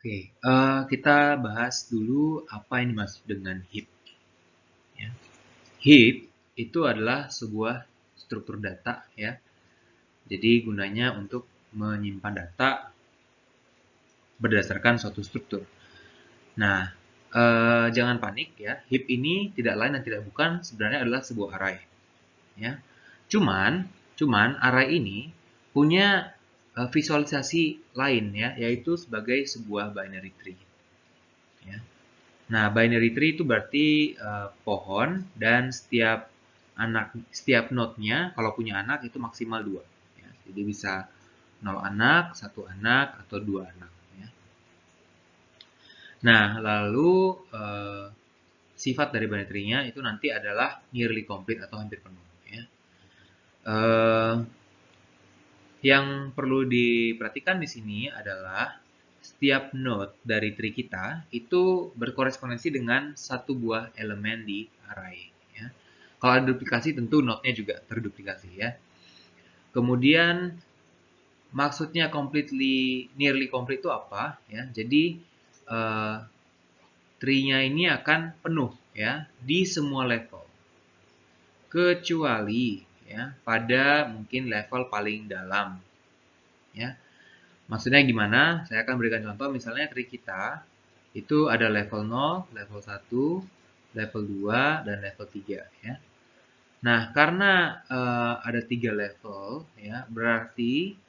Oke, kita bahas dulu apa yang dimaksud dengan heap. Ya. Heap itu adalah sebuah struktur data, ya. Jadi gunanya untuk menyimpan data berdasarkan suatu struktur. Nah, jangan panik ya. Heap ini tidak lain dan tidak bukan sebenarnya adalah sebuah array. Ya. Cuman array ini punya visualisasi lain ya, yaitu sebagai sebuah binary tree. Ya. Nah, binary tree itu berarti pohon dan setiap node-nya kalau punya anak itu maksimal 2. Ya. Jadi bisa 0 anak, 1 anak, atau 2 anak. Ya. Nah, lalu sifat dari binary tree-nya itu nanti adalah nearly complete atau hampir penuh. Ya. Eh, yang perlu diperhatikan di sini adalah setiap node dari tree kita itu berkorespondensi dengan satu buah elemen di array. Ya. Kalau ada duplikasi tentu node-nya juga terduplikasi ya. Kemudian maksudnya nearly complete itu apa? Ya, jadi tree-nya ini akan penuh ya di semua level, kecuali ya pada mungkin level paling dalam. Ya, maksudnya gimana? Saya akan berikan contoh, misalnya tree kita itu ada level 0, level 1, level 2, dan level 3 ya. Nah, karena ada 3 level ya, berarti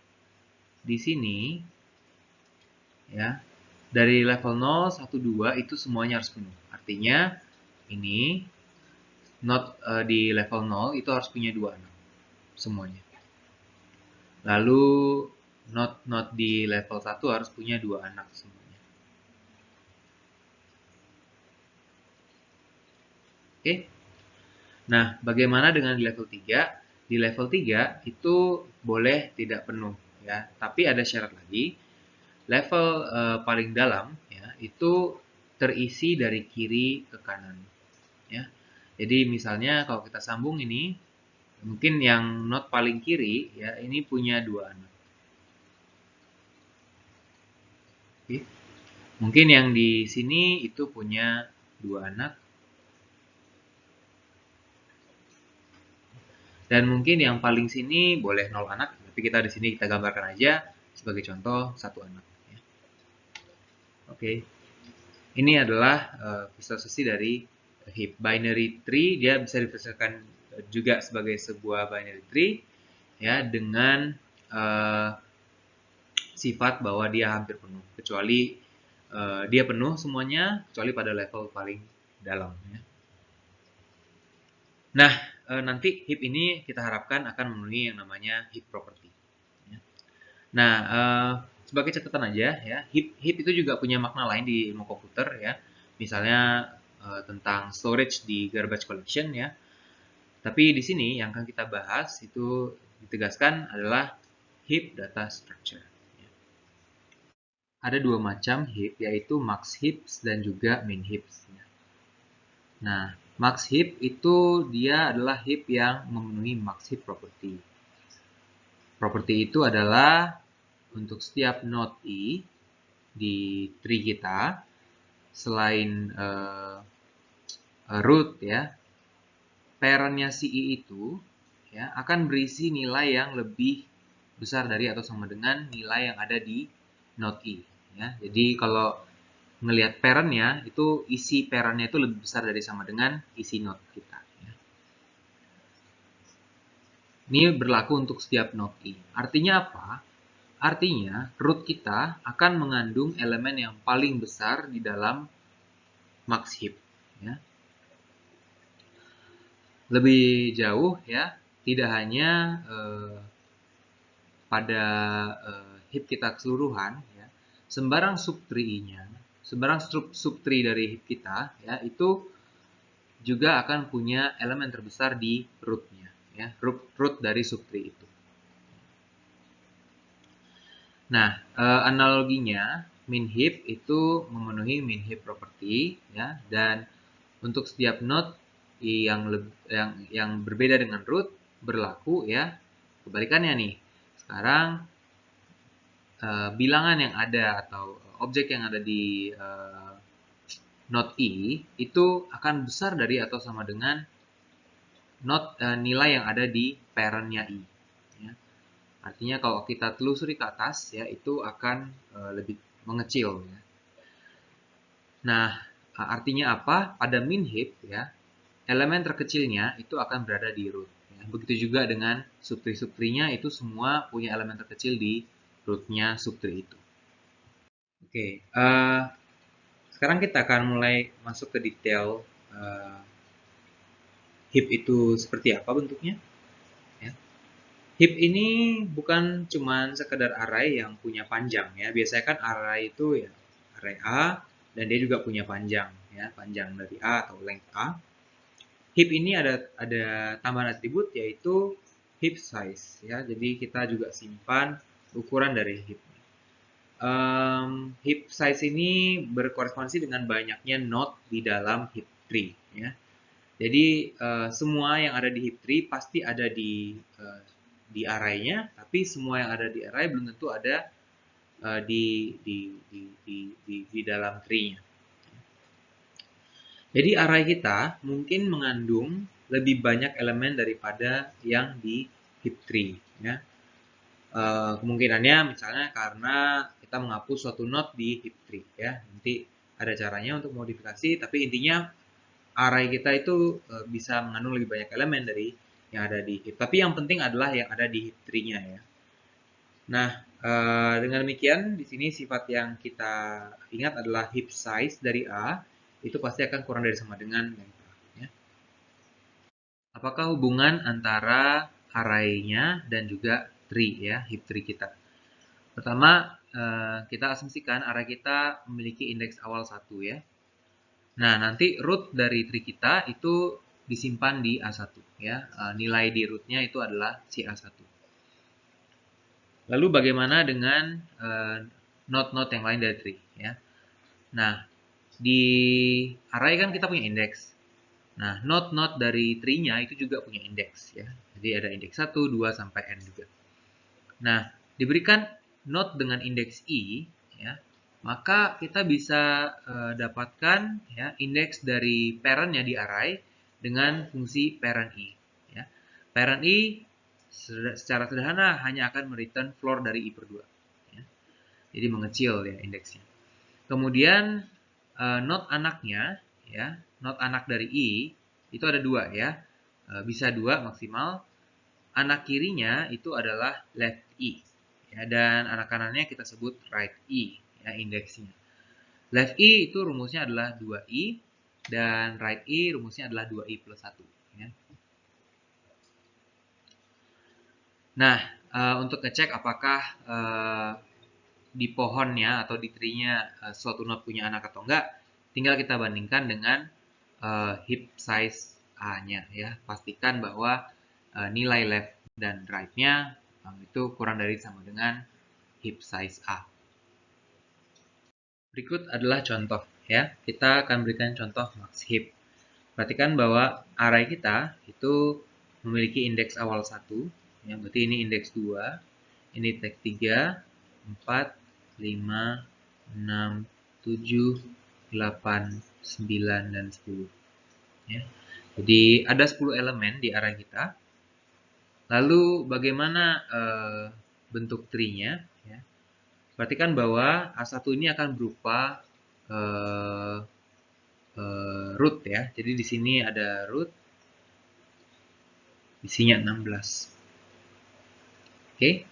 di sini ya dari level 0, 1, 2 itu semuanya harus penuh. Artinya ini node di level 0 itu harus punya 2 anak semuanya. Lalu node di level 1 harus punya 2 anak semuanya. Oke. Nah, bagaimana dengan di level 3? Di level 3 itu boleh tidak penuh ya, tapi ada syarat lagi. Level paling dalam ya, itu terisi dari kiri ke kanan ya. Jadi misalnya kalau kita sambung ini, mungkin yang node paling kiri ya, ini punya 2 anak. Oke. Mungkin yang di sini itu punya 2 anak. Dan mungkin yang paling sini boleh 0 anak, tapi kita di sini kita gambarkan aja sebagai contoh 1 anak. Ya. Oke, ini adalah visualisasi dari heap. Binary tree dia bisa divisualisasikan juga sebagai sebuah binary tree ya dengan sifat bahwa dia hampir penuh, kecuali dia penuh semuanya kecuali pada level paling dalam. Ya. Nah, nanti heap ini kita harapkan akan memenuhi yang namanya heap property. Ya. Nah, sebagai catatan aja ya, heap itu juga punya makna lain di ilmu komputer ya. Misalnya tentang storage di garbage collection ya. Tapi di sini yang akan kita bahas itu ditegaskan adalah heap data structure. Ya. Ada 2 macam heap, yaitu max heaps dan juga min heaps. Ya. Nah, max heap itu dia adalah heap yang memenuhi max heap property. Property itu adalah untuk setiap node i di tree kita, selain root ya, parentnya si i itu ya akan berisi nilai yang lebih besar dari atau sama dengan nilai yang ada di node i. Ya. Jadi kalau ngelihat parentnya itu isi parentnya itu lebih besar dari sama dengan isi node kita. Ya. Ini berlaku untuk setiap node i. Artinya apa? Artinya root kita akan mengandung elemen yang paling besar di dalam max heap. Ya. Lebih jauh ya, tidak hanya pada heap kita keseluruhan ya, sembarang subtree-nya, sembarang subtree dari heap kita ya, itu juga akan punya elemen terbesar di root-nya ya, root dari subtree itu. Nah, analoginya min heap itu memenuhi min heap property ya, dan untuk setiap node yang berbeda dengan root berlaku ya kebalikannya nih. Sekarang bilangan yang ada atau objek yang ada di node I itu akan besar dari atau sama dengan nilai yang ada di parent-nya I. Ya. Artinya kalau kita telusuri ke atas, ya itu akan lebih mengecil. Ya. Nah, artinya apa? Pada min heap, ya, elemen terkecilnya itu akan berada di root. Ya. Begitu juga dengan subtree-subtree-nya itu semua punya elemen terkecil di root-nya subtree itu. Oke, sekarang kita akan mulai masuk ke detail heap itu seperti apa bentuknya. Ya. Heap ini bukan cuma sekedar array yang punya panjang ya. Biasanya kan array itu ya array A dan dia juga punya panjang ya, panjang dari A atau length A. Heap ini ada tambahan atribut yaitu heap size ya. Jadi kita juga simpan ukuran dari heap. Heap size ini berkorespondensi dengan banyaknya node di dalam heap tree ya. Jadi semua yang ada di heap tree pasti ada di array-nya, tapi semua yang ada di array belum tentu ada di dalam tree-nya. Jadi array kita mungkin mengandung lebih banyak elemen daripada yang di heap tree ya. Kemungkinannya misalnya karena kita menghapus suatu node di heap tree ya. Nanti ada caranya untuk modifikasi, tapi intinya array kita itu bisa mengandung lebih banyak elemen dari yang ada di heap. Tapi yang penting adalah yang ada di heap tree-nya ya. Nah, dengan demikian di sini sifat yang kita ingat adalah heap size dari A itu pasti akan kurang dari sama dengan length A. Ya. Apakah hubungan antara array-nya dan juga tree ya, heap tree kita? Pertama, kita asumsikan array kita memiliki indeks awal 1 ya. Nah, nanti root dari tree kita itu disimpan di A1 ya. Nilai di rootnya itu adalah si A1. Lalu bagaimana dengan node-node yang lain dari tree ya. Nah, di array kan kita punya indeks. Nah, node-node dari tree-nya itu juga punya indeks ya. Jadi ada indeks 1, 2 sampai n juga. Nah, diberikan node dengan indeks i ya, maka kita bisa dapatkan ya indeks dari parent-nya di array dengan fungsi parent i ya. Parent i secara sederhana hanya akan mereturn floor dari i/2 ya. Jadi mengecil ya indeksnya. Kemudian node anaknya ya, node anak dari i itu ada 2 ya. Bisa 2 maksimal. Anak kirinya itu adalah left i ya, dan anak kanannya kita sebut right i ya, indeksnya. Left i itu rumusnya adalah 2i dan right i rumusnya adalah 2i plus 1 ya. Nah, untuk ngecek apakah di pohonnya atau di tree-nya suatu node punya anak atau enggak, tinggal kita bandingkan dengan heap size A-nya ya. Pastikan bahwa nilai left dan right-nya itu kurang dari sama dengan heap size A. Berikut adalah contoh ya. Kita akan berikan contoh max heap. Perhatikan bahwa array kita itu memiliki indeks awal 1 ya, berarti ini indeks 2, ini indeks 3, 4, 5, 6, 7, 8, 9 dan 10 ya. Jadi ada 10 elemen di array kita. Lalu bagaimana bentuk tree-nya ya. Perhatikan bahwa A1 ini akan berupa root ya. Jadi di sini ada root, isinya 16. Oke.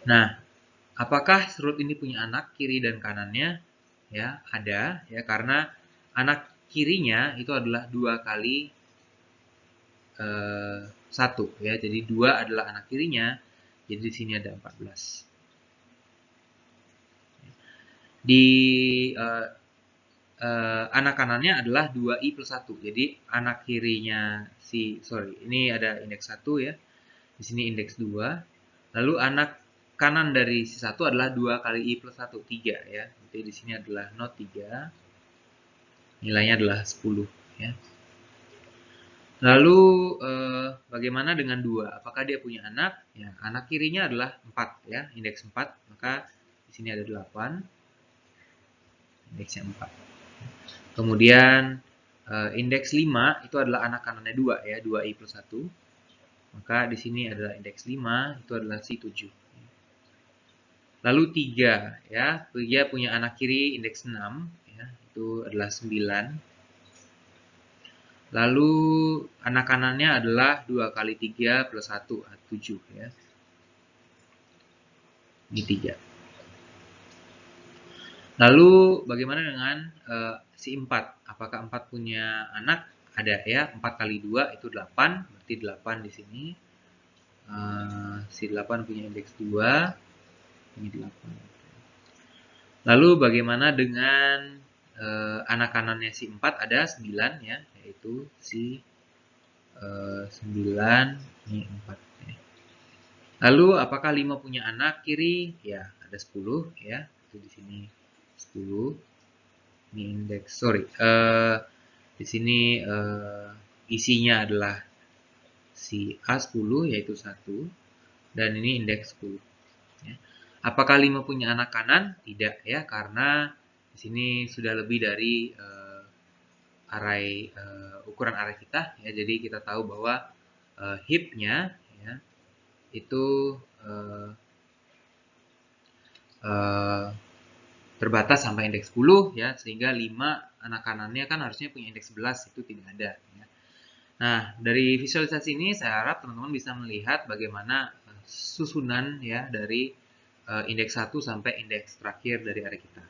Nah, apakah root ini punya anak kiri dan kanannya? Ya, ada ya, karena anak kirinya itu adalah 2 kali 1 ya. Jadi 2 adalah anak kirinya. Jadi di sini ada 14. Di anak kanannya adalah 2i plus 1. Jadi anak kirinya ini ada indeks 1 ya. Di sini indeks 2. Lalu anak kanan dari si 1 adalah 2 kali i plus 1, 3 ya. Jadi di sini adalah node 3. Nilainya adalah 10 ya. Lalu bagaimana dengan 2? Apakah dia punya anak? Ya, anak kirinya adalah 4 ya, indeks 4. Maka di sini ada 8. indeksnya 4. Kemudian indeks 5 itu adalah anak kanannya 2 ya, 2i plus 1. Maka di sini adalah indeks 5, itu adalah si 7. Lalu 3 ya, dia punya anak kiri indeks 6 ya, itu adalah 9. Lalu anak kanannya adalah 2 kali 3 plus 1, 7 ya. Ini 3. Lalu bagaimana dengan si 4? Apakah 4 punya anak? Ada ya, 4 kali 2 itu 8, berarti 8 di sini. Si 8 punya indeks 2, ini 8. Lalu bagaimana dengan anak kanannya si 4? Ada 9 ya, yaitu si 9, ini 4 ya. Lalu apakah 5 punya anak kiri? Ya, ada 10 ya, itu di sini 10. Ini indeks, di sini isinya adalah si A10 yaitu 1 dan ini indeks 10 ya. Apakah 5 punya anak kanan? Tidak ya, karena di sini sudah lebih dari ukuran array kita ya, jadi kita tahu bahwa heap-nya ya, itu terbatas sampai indeks 10 ya, sehingga 5 anak kanannya kan harusnya punya indeks 11, itu tidak ada ya. Nah, dari visualisasi ini saya harap teman-teman bisa melihat bagaimana susunan ya dari indeks 1 sampai indeks terakhir dari array kita.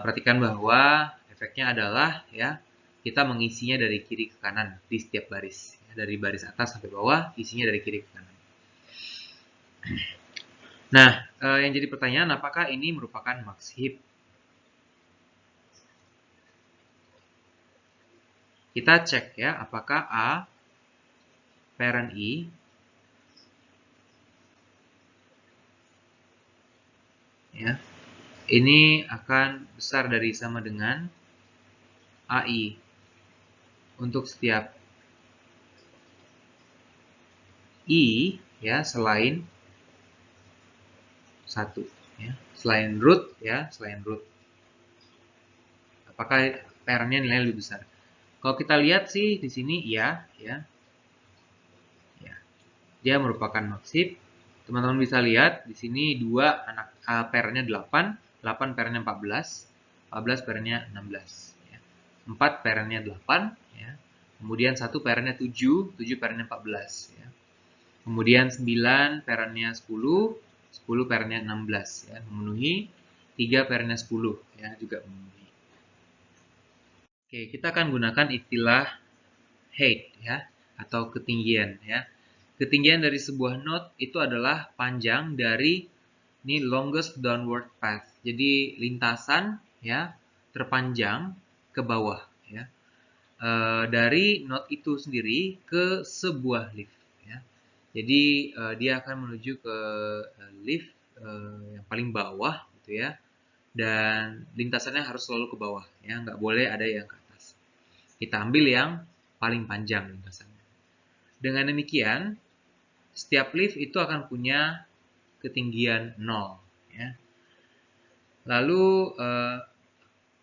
Perhatikan bahwa efeknya adalah ya, kita mengisinya dari kiri ke kanan di setiap baris ya, dari baris atas sampai bawah isinya dari kiri ke kanan. Nah, yang jadi pertanyaan, apakah ini merupakan max heap? Kita cek ya, apakah A parent I ya, ini akan besar dari sama dengan AI untuk setiap I ya, selain 1 ya, selain root ya, selain root. Apakah parentnya nilainya lebih besar? Kalau kita lihat sih di sini ya. Dia merupakan max heap. Teman-teman bisa lihat di sini 2 anak parentnya 8, 8 parentnya 14, 14 parentnya 16 ya. 4 parentnya 8 ya. Kemudian 1 parentnya 7, 7 parentnya 14 ya. Kemudian 9 parentnya 10, 10 parentnya 16 ya, memenuhi. 3 parentnya 10 ya, juga memenuhi. Oke, kita akan gunakan istilah height ya, atau ketinggian ya. Ketinggian dari sebuah node itu adalah panjang dari ini longest downward path. Jadi lintasan ya terpanjang ke bawah ya. Dari node itu sendiri ke sebuah leaf ya. Jadi dia akan menuju ke leaf yang paling bawah gitu ya. Dan lintasannya harus selalu ke bawah ya, nggak boleh ada yang ke atas. Kita ambil yang paling panjang lintasannya. Dengan demikian setiap leaf itu akan punya ketinggian 0 ya. Lalu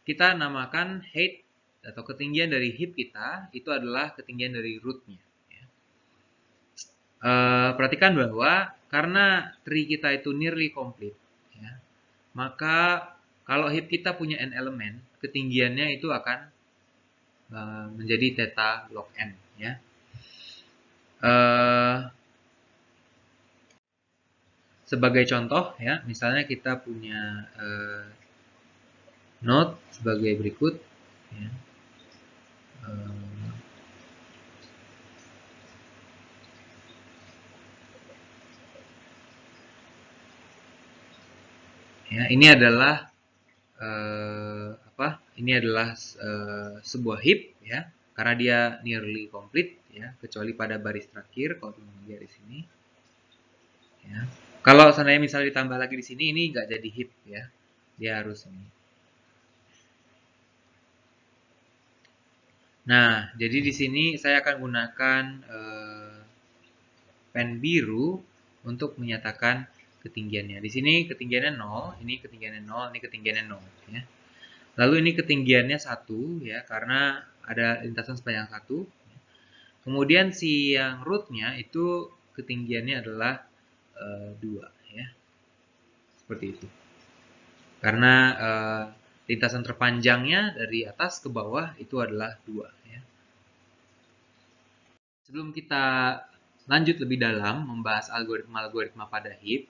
kita namakan height atau ketinggian dari heap kita itu adalah ketinggian dari rootnya ya. Perhatikan bahwa karena tree kita itu nearly complete ya, maka kalau heap kita punya n elemen, ketinggiannya itu akan menjadi theta log n ya. Sebagai contoh ya, misalnya kita punya node sebagai berikut ya. Ya, ini adalah Ini adalah sebuah heap ya, karena dia nearly complete ya, kecuali pada baris terakhir kalau teman-teman lihat di sini. Ya. Kalau seandainya misalnya ditambah lagi di sini, ini nggak jadi heap ya, dia harus ini. Nah, jadi di sini saya akan gunakan pen biru untuk menyatakan ketinggiannya. Di sini ketinggiannya 0, ini ketinggiannya 0, ini ketinggiannya 0 ya. Lalu ini ketinggiannya 1 ya, karena ada lintasan sepanjang 1. Kemudian si yang rootnya itu ketinggiannya adalah 2 ya. Seperti itu. Karena lintasan terpanjangnya dari atas ke bawah itu adalah 2 ya. Sebelum kita lanjut lebih dalam membahas algoritma-algoritma pada heap,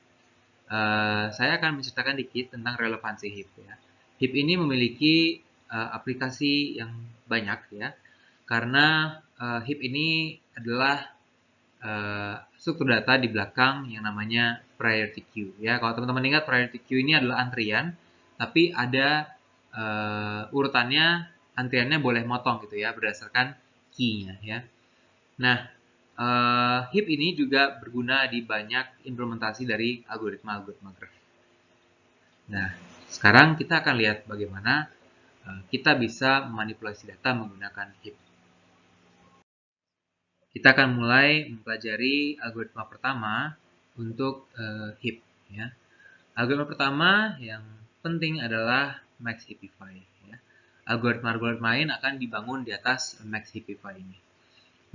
saya akan menceritakan dikit tentang relevansi heap ya. Heap ini memiliki aplikasi yang banyak ya, karena heap ini adalah struktur data di belakang yang namanya priority queue ya. Kalau teman-teman ingat, priority queue ini adalah antrian, tapi ada urutannya, antriannya boleh motong gitu ya berdasarkan key-nya ya. Nah, heap ini juga berguna di banyak implementasi dari algoritma-algoritma graph. Nah, sekarang kita akan lihat bagaimana kita bisa memanipulasi data menggunakan heap. Kita akan mulai mempelajari algoritma pertama untuk heap. Ya. Algoritma pertama yang penting adalah max heapify. Ya. Algoritma-algoritma lain akan dibangun di atas max heapify ini.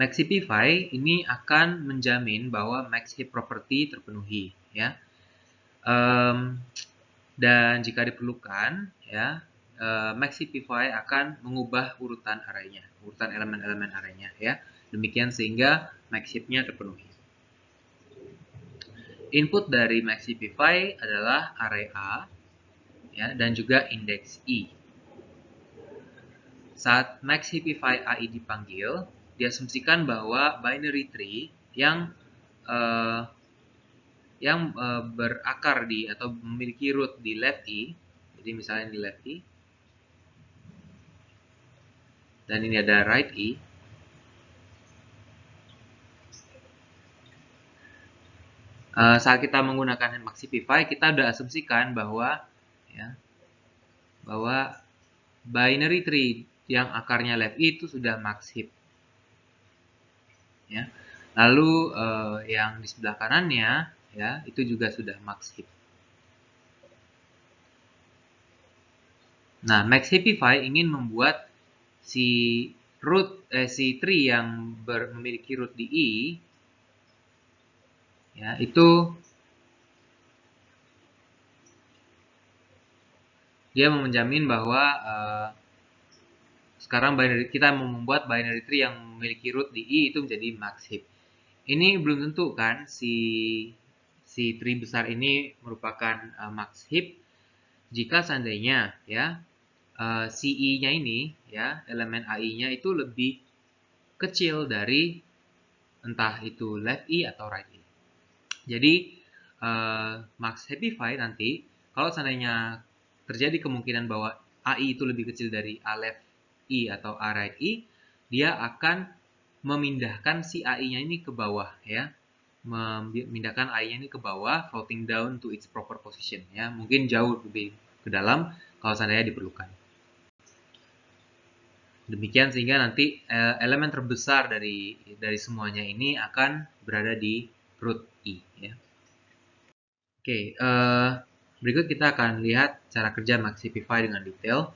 Max heapify ini akan menjamin bahwa max heap property terpenuhi. Ya. Dan jika diperlukan, ya, max heapify akan mengubah urutan arraynya, urutan elemen-elemen arraynya, ya. Demikian sehingga max heap-nya terpenuhi. Input dari max heapify adalah array A, ya, dan juga indeks I. Saat max heapify AI dipanggil, diasumsikan bahwa binary tree yang berakar di atau memiliki root di left I, jadi misalnya di left I, dan ini ada right I. Saat kita menggunakan max heapify, kita sudah asumsikan bahwa ya, bahwa binary tree yang akarnya left I itu sudah max heap. Ya. Lalu yang di sebelah kanannya ya, itu juga sudah max heap. Nah, max heapify ingin membuat si tree yang memiliki root di I ya, itu dia menjamin bahwa sekarang kita membuat binary tree yang memiliki root di I itu menjadi max heap. Ini belum tentu kan si tree besar ini merupakan max heap jika seandainya ya si I-nya ini ya, elemen AI-nya itu lebih kecil dari entah itu left I atau right I. Jadi max heapify nanti kalau seandainya terjadi kemungkinan bahwa AI itu lebih kecil dari A left I atau A right I, dia akan memindahkan si AI-nya ini ke bawah ya. Memindahkan AI-nya ini ke bawah, floating down to its proper position ya. Mungkin jauh lebih ke dalam kalau seandainya diperlukan. Demikian sehingga nanti elemen terbesar dari semuanya ini akan berada di root I ya. Oke, berikut kita akan lihat cara kerja max heapify dengan detail.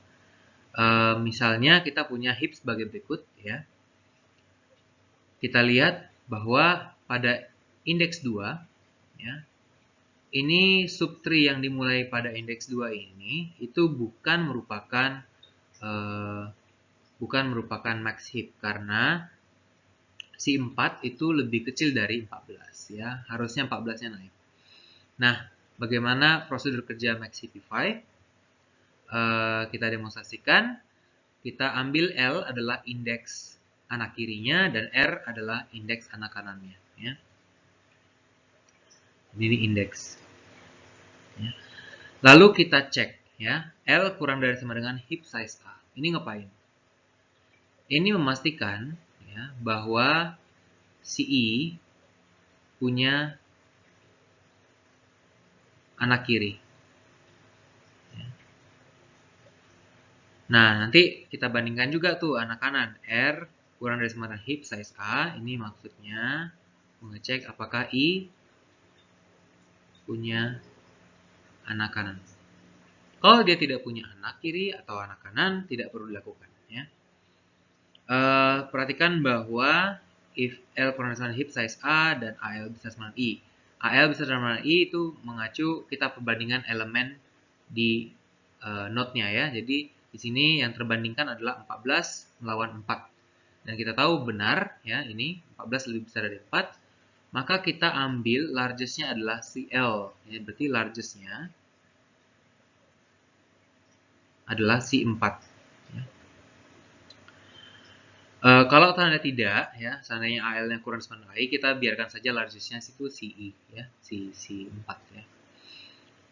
Misalnya kita punya heap sebagai berikut ya. Kita lihat bahwa pada indeks 2 ya, ini subtree yang dimulai pada indeks 2 ini itu bukan merupakan max heap karena si 4 itu lebih kecil dari 14 ya. Harusnya 14-nya naik. Nah, bagaimana prosedur kerja max heapify? Kita demonstrasikan. Kita ambil L adalah indeks anak kirinya dan R adalah indeks anak kanannya ya. Ini indeks ya. Lalu kita cek ya, L kurang dari sama dengan heap size A. Ini ngapain? Ini memastikan ya, bahwa si I punya anak kiri. Nah, nanti kita bandingkan juga tuh anak kanan. R kurang dari sama dengan heap size A. Ini maksudnya mengecek apakah I punya anak kanan. Kalau dia tidak punya anak kiri atau anak kanan, tidak perlu dilakukan. Ya. Perhatikan bahwa if L kurang dari heap size A dan AL besar sama dengan I. AL besar sama dengan I itu mengacu kita perbandingan elemen di node-nya ya. Jadi di sini yang terbandingkan adalah 14 melawan 4. Dan kita tahu benar ya, ini 14 lebih besar dari 4. Maka kita ambil largest-nya adalah CL. Ya, berarti largest-nya adalah si 4. Ya. Kalau tanda tidak, ya, seandainya AL-nya kurang sama AI, kita biarkan saja largest-nya itu si I, ya, si 4 ya.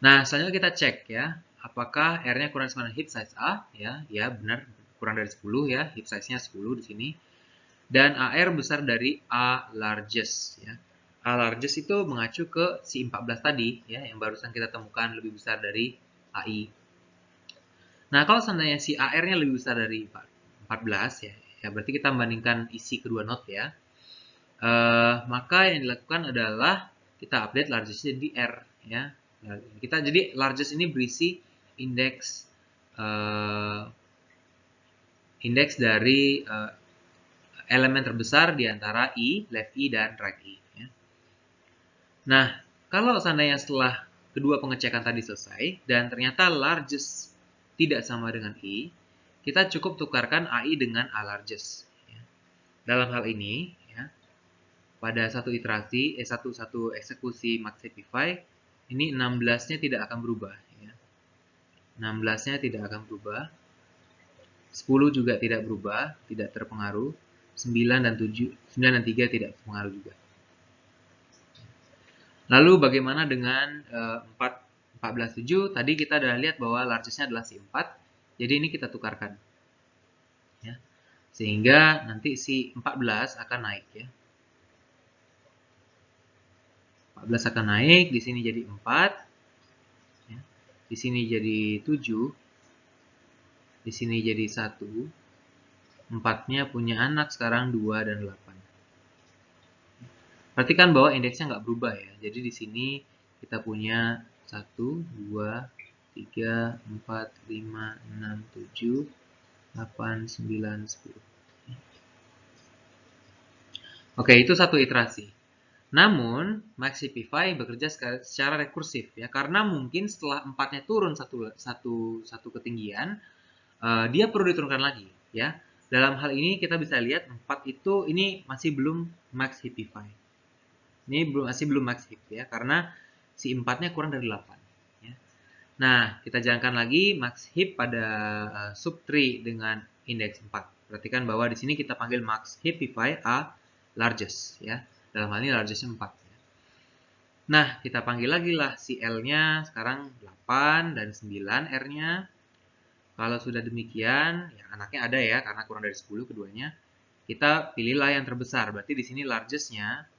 Nah, selanjutnya kita cek ya, apakah R-nya kurang sama heap size A, ya, ya benar kurang dari 10 ya, heap size-nya 10 di sini. Dan AR besar dari A largest ya. A largest itu mengacu ke si 14 tadi ya, yang barusan kita temukan lebih besar dari AI. Nah, kalau seandainya si AR-nya lebih besar dari 14 ya, ya berarti kita membandingkan isi kedua node ya. Maka yang dilakukan adalah kita update largest-nya di R ya. Kita jadi largest ini berisi indeks dari elemen terbesar di antara I, left I, dan right I. Ya. Nah, kalau seandainya setelah kedua pengecekan tadi selesai, dan ternyata largest tidak sama dengan I, kita cukup tukarkan AI dengan A largest. Ya. Dalam hal ini, ya, pada satu iterasi, satu eksekusi Maxipify, ini 16-nya tidak akan berubah. Ya. 16-nya tidak akan berubah. 10 juga tidak berubah, tidak terpengaruh. 9 dan 3 tidak terpengaruh juga. Lalu bagaimana dengan 14.7? Tadi kita sudah lihat bahwa largest-nya adalah si 4. Jadi ini kita tukarkan. Ya. Sehingga nanti si 14 akan naik ya. 14 akan naik, di sini jadi 4. Ya. Di sini jadi 7. Di sini jadi 1. 4-nya punya anak sekarang 2 dan 8. Perhatikan bahwa indeksnya nggak berubah ya. Jadi di sini kita punya 1, 2, 3, 4, 5, 6, 7, 8, 9, 10. Oke, itu satu iterasi. Namun, Maxipify bekerja secara rekursif ya, karena mungkin setelah 4-nya turun satu ketinggian, dia perlu diturunkan lagi ya. Dalam hal ini kita bisa lihat 4 itu ini masih belum Maxipify. Ini masih belum max heap ya, karena si 4-nya kurang dari 8. Ya. Nah, kita jalankan lagi max heap pada subtree dengan indeks 4. Perhatikan bahwa di sini kita panggil max heapify A largest. Ya. Dalam hal ini largest 4. Ya. Nah, kita panggil lagi lah si L-nya sekarang 8 dan 9 R-nya. Kalau sudah demikian, ya anaknya ada ya, karena kurang dari 10 keduanya. Kita pilihlah yang terbesar. Berarti di sini largest-nya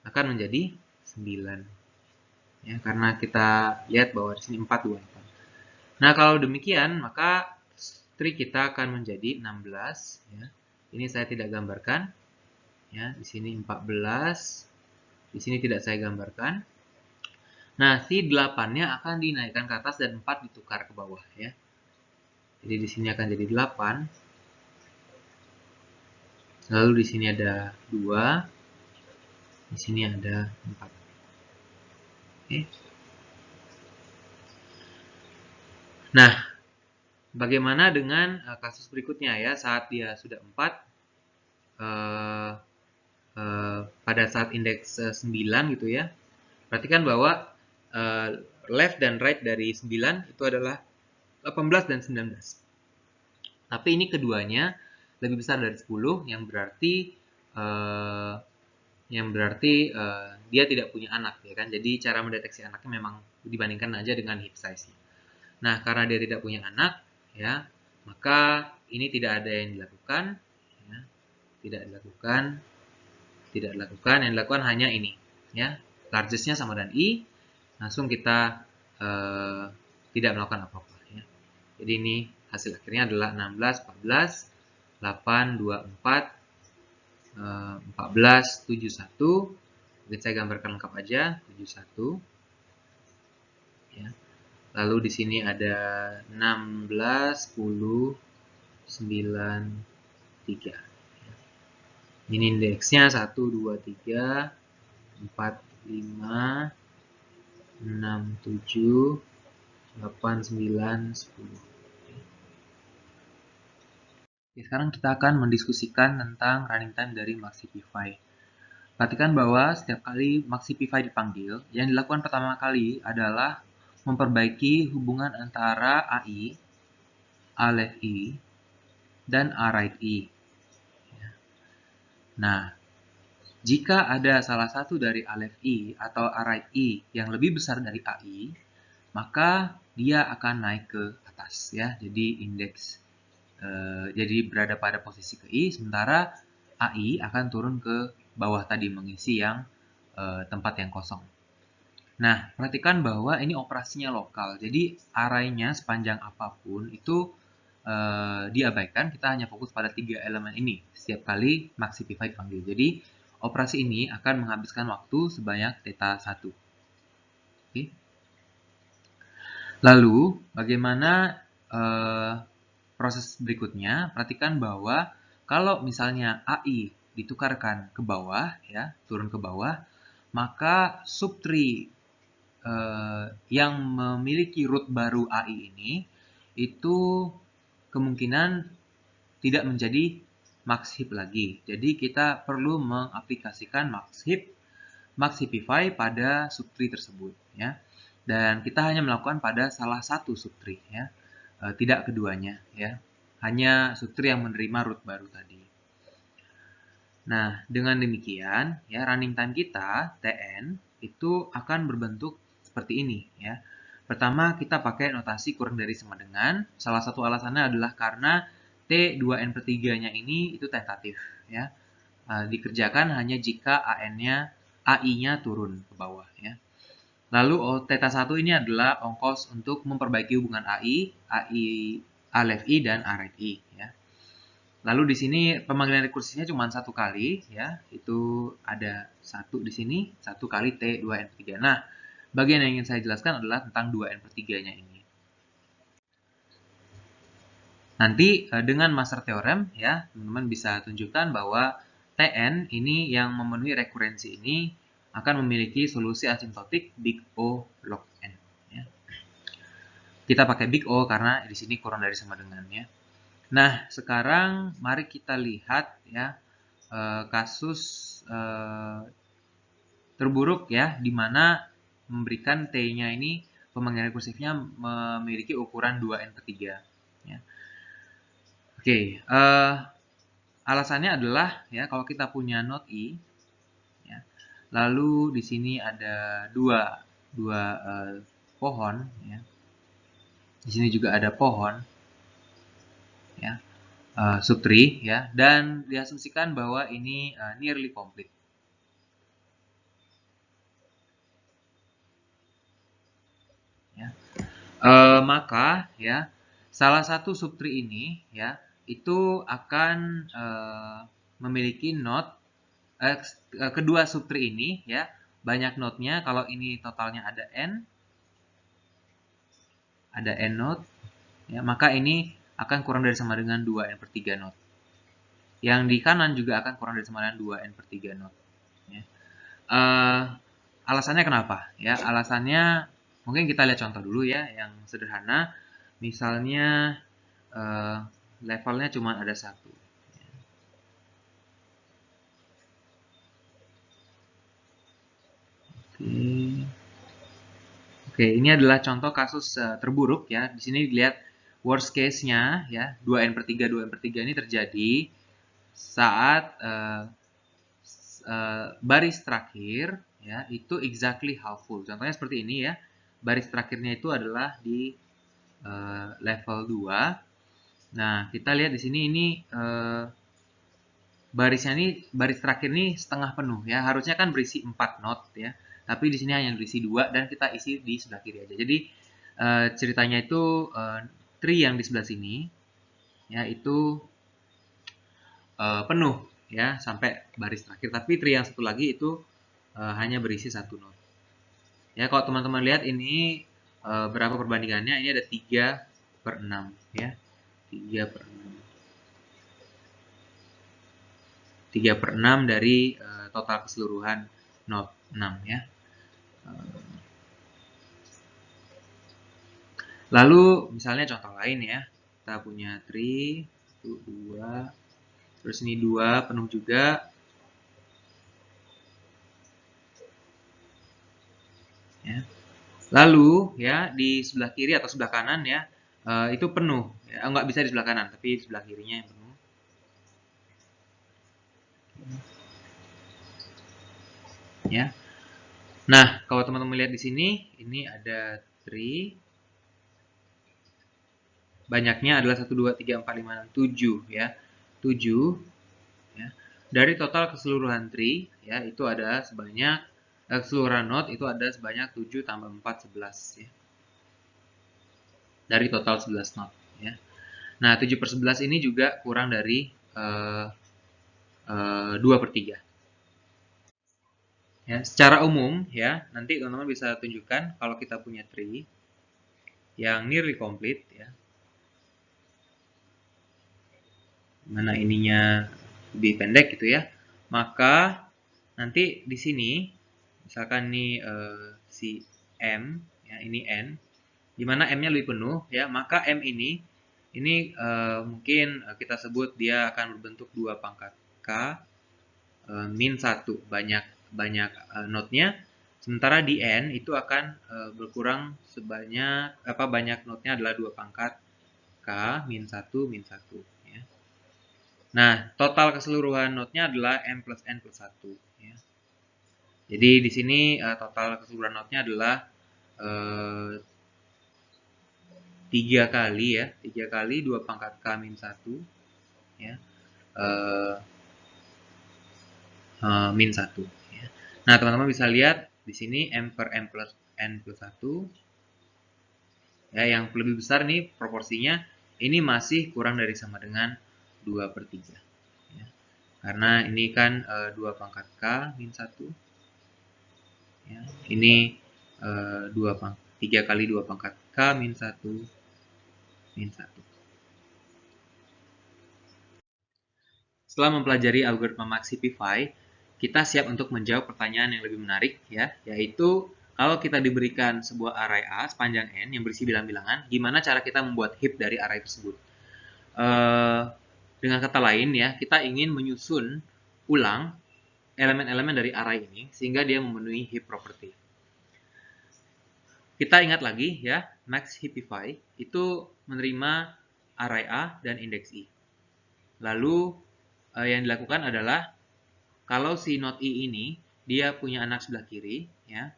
akan menjadi 9. Ya, karena kita lihat bahwa di sini 4, 2, 8. Nah, kalau demikian, maka tree kita akan menjadi 16. Ya. Ini saya tidak gambarkan. Ya, di sini 14. Di sini tidak saya gambarkan. Nah, si 8-nya akan dinaikkan ke atas dan 4 ditukar ke bawah. Ya. Jadi di sini akan jadi 8. Lalu di sini ada 2. Di sini ada 4. Oke. Nah, bagaimana dengan kasus berikutnya ya, saat dia sudah 4, pada saat indeks 9 gitu ya. Perhatikan bahwa left dan right dari 9 itu adalah 18 dan 19. Tapi ini keduanya lebih besar dari 10, yang berarti dia tidak punya anak ya kan. Jadi cara mendeteksi anaknya memang dibandingkan aja dengan heap size. Nah, karena dia tidak punya anak ya, maka ini tidak ada yang dilakukan ya. Tidak dilakukan, yang dilakukan hanya ini ya. Largest-nya sama dengan I, langsung kita tidak melakukan apa-apa ya. Jadi ini hasil akhirnya adalah 16, 14, 8, 2, 4, 14, 7, 1. Mungkin saya gambarkan lengkap aja, 7, 1 ya. Lalu di sini ada 16, 10, 9, 3. Ini indeksnya 1, 2, 3, 4, 5, 6, 7, 8, 9, 10. Oke, sekarang kita akan mendiskusikan tentang running time dari Maxipify. Perhatikan bahwa setiap kali Maxipify dipanggil, yang dilakukan pertama kali adalah memperbaiki hubungan antara AI, A-left I, dan A-right I. Nah, jika ada salah satu dari A-left I atau A-right I yang lebih besar dari AI, maka dia akan naik ke atas ya. Jadi indeks jadi berada pada posisi ke I, sementara AI akan turun ke bawah tadi mengisi yang tempat yang kosong. Nah, perhatikan bahwa ini operasinya lokal. Jadi arraynya sepanjang apapun itu diabaikan. Kita hanya fokus pada 3 elemen ini setiap kali Maxipify dipanggil. Jadi operasi ini akan menghabiskan waktu sebanyak theta 1. Oke. Lalu, bagaimana proses berikutnya? Perhatikan bahwa kalau misalnya AI ditukarkan ke bawah, ya, turun ke bawah, maka subtree yang memiliki root baru AI ini itu kemungkinan tidak menjadi max heap lagi. Jadi kita perlu mengaplikasikan Maxipify pada subtree tersebut, ya. Dan kita hanya melakukan pada salah satu subtree, ya, tidak keduanya, ya. Hanya subtree yang menerima root baru tadi. Nah, dengan demikian, ya, running time kita Tn itu akan berbentuk seperti ini, ya. Pertama, kita pakai notasi kurang dari sama dengan. Salah satu alasannya adalah karena T2n/3-nya ini itu tentatif, ya. Dikerjakan hanya jika AI-nya turun ke bawah, ya. Lalu theta 1 ini adalah ongkos untuk memperbaiki hubungan A-left I dan A-right I, ya. Lalu di sini pemanggilan rekursifnya cuma satu kali, ya. Itu ada satu di sini, satu kali T2n/3. Nah, bagian yang ingin saya jelaskan adalah tentang 2n/3-nya ini. Nanti dengan master theorem, ya, teman-teman bisa tunjukkan bahwa Tn ini yang memenuhi rekurensi ini akan memiliki solusi asintotik Big O log N. Ya. Kita pakai Big O karena di sini kurang dari sama dengan, ya. Nah, sekarang mari kita lihat, ya, kasus terburuk, ya, di mana memberikan T-nya ini pemanggilan rekursifnya memiliki ukuran 2n/3. Ya. Oke, alasannya adalah, ya, kalau kita punya node I, ya, lalu di sini ada dua pohon, ya. Di sini juga ada pohon, ya, subtree, ya, dan diasumsikan bahwa ini nearly complete. Ya. Maka, ya, salah satu subtree ini, ya, itu akan memiliki node kedua subtree ini, ya, banyak node-nya. Kalau ini totalnya ada n node, ya, maka ini akan kurang dari sama dengan 2n/3 node. Yang di kanan juga akan kurang dari sama dengan 2n/3 node. Ya. Alasannya kenapa? Ya, alasannya mungkin kita lihat contoh dulu, ya, yang sederhana. Misalnya levelnya cuma ada satu. Oke, ini adalah contoh kasus terburuk, ya. Di sini dilihat worst case-nya, ya, 2n/3 ini terjadi saat baris terakhir, ya, itu exactly half full. Contohnya seperti ini, ya. Baris terakhirnya itu adalah di level 2. Nah, kita lihat di sini ini barisnya ini, baris terakhir ini setengah penuh, ya. Harusnya kan berisi 4 node, ya. Tapi di sini hanya berisi 2 dan kita isi di sebelah kiri aja. Jadi ceritanya itu tree yang di sebelah sini, ya, itu penuh, ya, sampai baris terakhir. Tapi tree yang satu lagi itu hanya berisi 1 node. Ya, kalau teman-teman lihat ini berapa perbandingannya? Ini ada 3/6 ya. 3/6. 3/6 dari total keseluruhan not 6 ya. Lalu misalnya contoh lain ya. Kita punya tree 1, 2, terus ini 2 penuh juga. Ya. Lalu ya di sebelah kiri atau sebelah kanan ya itu penuh. Ya, nggak bisa di sebelah kanan, tapi di sebelah kirinya yang penuh. Ya. Nah, kalau teman-teman lihat di sini, ini ada tree. Banyaknya adalah 1, 2, 3, 4, 5, 6, 7 ya. 7 ya. Dari total keseluruhan tree ya itu ada sebanyak keseluruhan node itu ada sebanyak 7 tambah 4 11 ya. Dari total 11 node ya. Nah, 7/11 ini juga kurang dari 2/3. Ya, secara umum ya, nanti teman-teman bisa tunjukkan kalau kita punya tree yang nearly complete ya. Mana ininya lebih pendek gitu ya. Maka nanti di sini misalkan nih si M ya, ini N di mana M-nya lebih penuh ya, maka M ini mungkin kita sebut dia akan berbentuk 2 pangkat K min 1 banyak node-nya. Sementara di N itu akan berkurang sebanyak banyak node-nya adalah 2 pangkat K min 1 min 1 ya. Nah, total keseluruhan node-nya adalah M plus N plus 1 ya. Jadi di sini total keseluruhan node-nya adalah 3 kali ya, 3 kali 2 pangkat K min 1 ya. Min 1 ya. Nah, teman-teman bisa lihat di sini M per M plus N plus 1 ya, yang lebih besar nih proporsinya ini masih kurang dari sama dengan 2/3 ya. Karena ini kan 2 pangkat K min 1 ya. Ini 3 kali 2 pangkat K min 1 min 1. Setelah mempelajari algoritma Maxipify, kita siap untuk menjawab pertanyaan yang lebih menarik ya, yaitu kalau kita diberikan sebuah array A sepanjang N yang berisi bilang-bilangan, gimana cara kita membuat heap dari array tersebut? Dengan kata lain ya, kita ingin menyusun ulang elemen-elemen dari array ini sehingga dia memenuhi heap property. Kita ingat lagi ya, Maxipify itu menerima array A dan indeks I. Lalu yang dilakukan adalah kalau si node I ini dia punya anak sebelah kiri ya,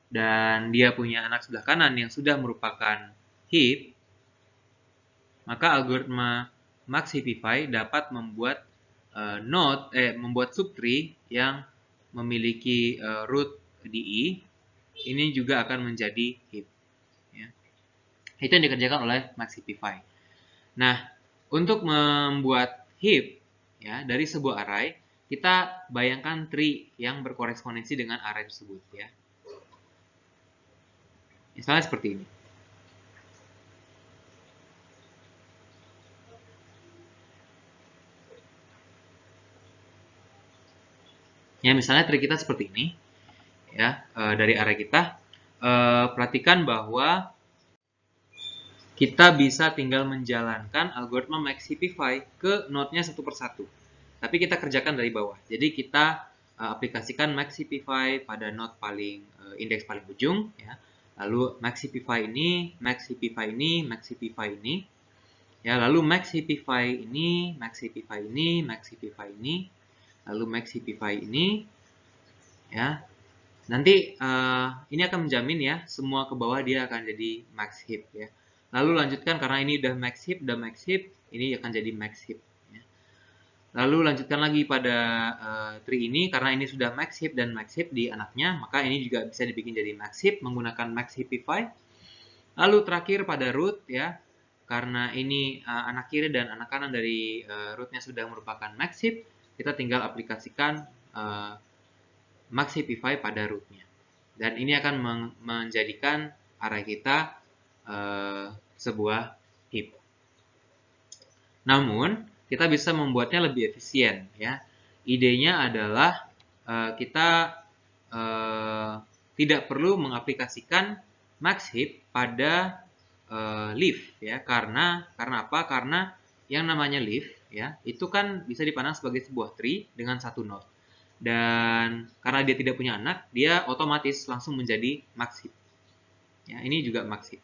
dan dia punya anak sebelah kanan yang sudah merupakan heap, maka algoritma Maxipify dapat membuat membuat subtree yang memiliki root di I. Ini juga akan menjadi heap ya. Itu yang dikerjakan oleh Maxipify. Nah, untuk membuat heap ya dari sebuah array, kita bayangkan tree yang berkorespondensi dengan array tersebut ya. Misalnya seperti ini. Ya, misalnya tree kita seperti ini ya, dari array kita. Perhatikan bahwa kita bisa tinggal menjalankan algoritma Maxipify ke node-nya satu persatu. Tapi kita kerjakan dari bawah. Jadi kita aplikasikan Maxipify pada node paling indeks paling ujung ya. Lalu Maxipify ini, Maxipify ini, Maxipify ini. Ya, lalu Maxipify ini, Maxipify ini, Maxipify ini, lalu Maxipify ini ya. Nanti ini akan menjamin ya semua ke bawah dia akan jadi max heap ya. Lalu lanjutkan karena ini udah max heap, ini akan jadi max heap. Ya. Lalu lanjutkan lagi pada tree ini karena ini sudah max heap dan max heap di anaknya, maka ini juga bisa dibikin jadi max heap menggunakan Maxipify. Lalu terakhir pada root ya, karena ini anak kiri dan anak kanan dari rootnya sudah merupakan max heap, kita tinggal aplikasikan Maxipify pada rootnya. Dan ini akan menjadikan array kita sebuah heap. Namun, kita bisa membuatnya lebih efisien ya. Idenya adalah kita tidak perlu mengaplikasikan max heap pada leaf ya. Karena apa? Karena yang namanya leaf ya, itu kan bisa dipandang sebagai sebuah tree dengan satu node. Dan karena dia tidak punya anak, dia otomatis langsung menjadi max heap. Ya, ini juga max heap.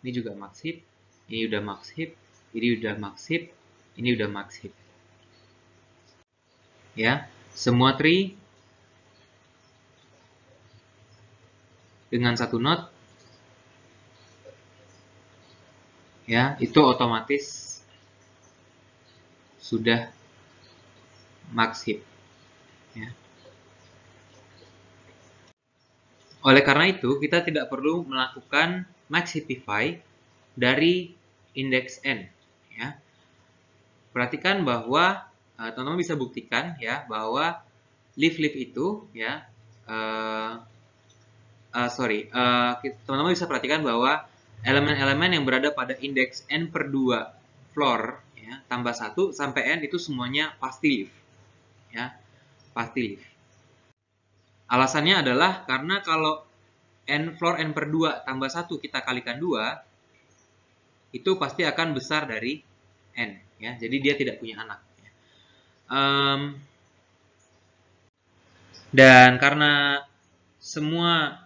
Ini juga max heap. Ini udah max heap. Ini udah max heap. Ini udah max heap. Ya, semua tree dengan satu node ya, itu otomatis sudah max heap. Ya. Oleh karena itu, kita tidak perlu melakukan max heapify dari indeks n. Ya. Perhatikan bahwa teman-teman bisa buktikan ya bahwa leaf-leaf itu ya teman-teman bisa perhatikan bahwa elemen-elemen yang berada pada indeks n per 2 floor ya, tambah 1 sampai n itu semuanya pasti leaf. Ya, pasti leaf. Alasannya adalah karena kalau n floor n per 2 tambah 1 kita kalikan 2, itu pasti akan besar dari n. Ya, jadi dia tidak punya anak. Dan karena semua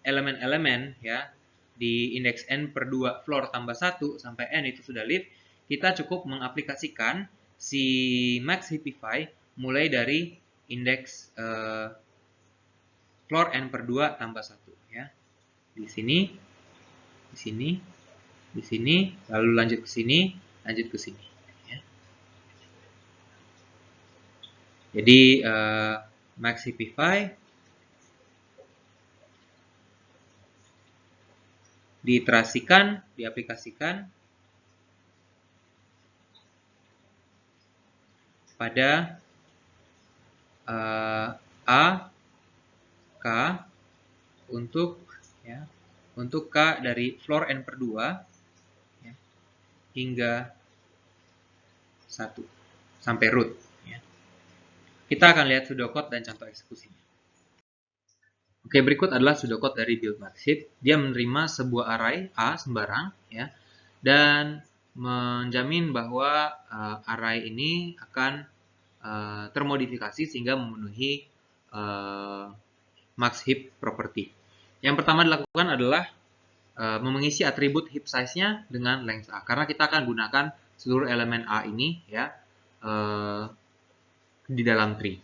elemen-elemen ya di indeks n per 2 floor tambah 1 sampai n itu sudah leaf, kita cukup mengaplikasikan si max heapify mulai dari indeks floor n per 2 tambah 1 ya. Di sini, di sini, di sini, lalu lanjut ke sini, lanjut ke sini ya. Jadi max heapify diiterasikan, diaplikasikan pada A, K untuk ya, untuk K dari floor n per 2 ya, hingga 1 sampai root ya. Kita akan lihat pseudocode dan contoh eksekusinya. Oke, berikut adalah pseudocode dari build max heap. Dia menerima sebuah array A sembarang ya, dan menjamin bahwa array ini akan termodifikasi sehingga memenuhi max heap property. Yang pertama dilakukan adalah mengisi atribut heap size-nya dengan length A, karena kita akan gunakan seluruh elemen A ini ya di dalam tree.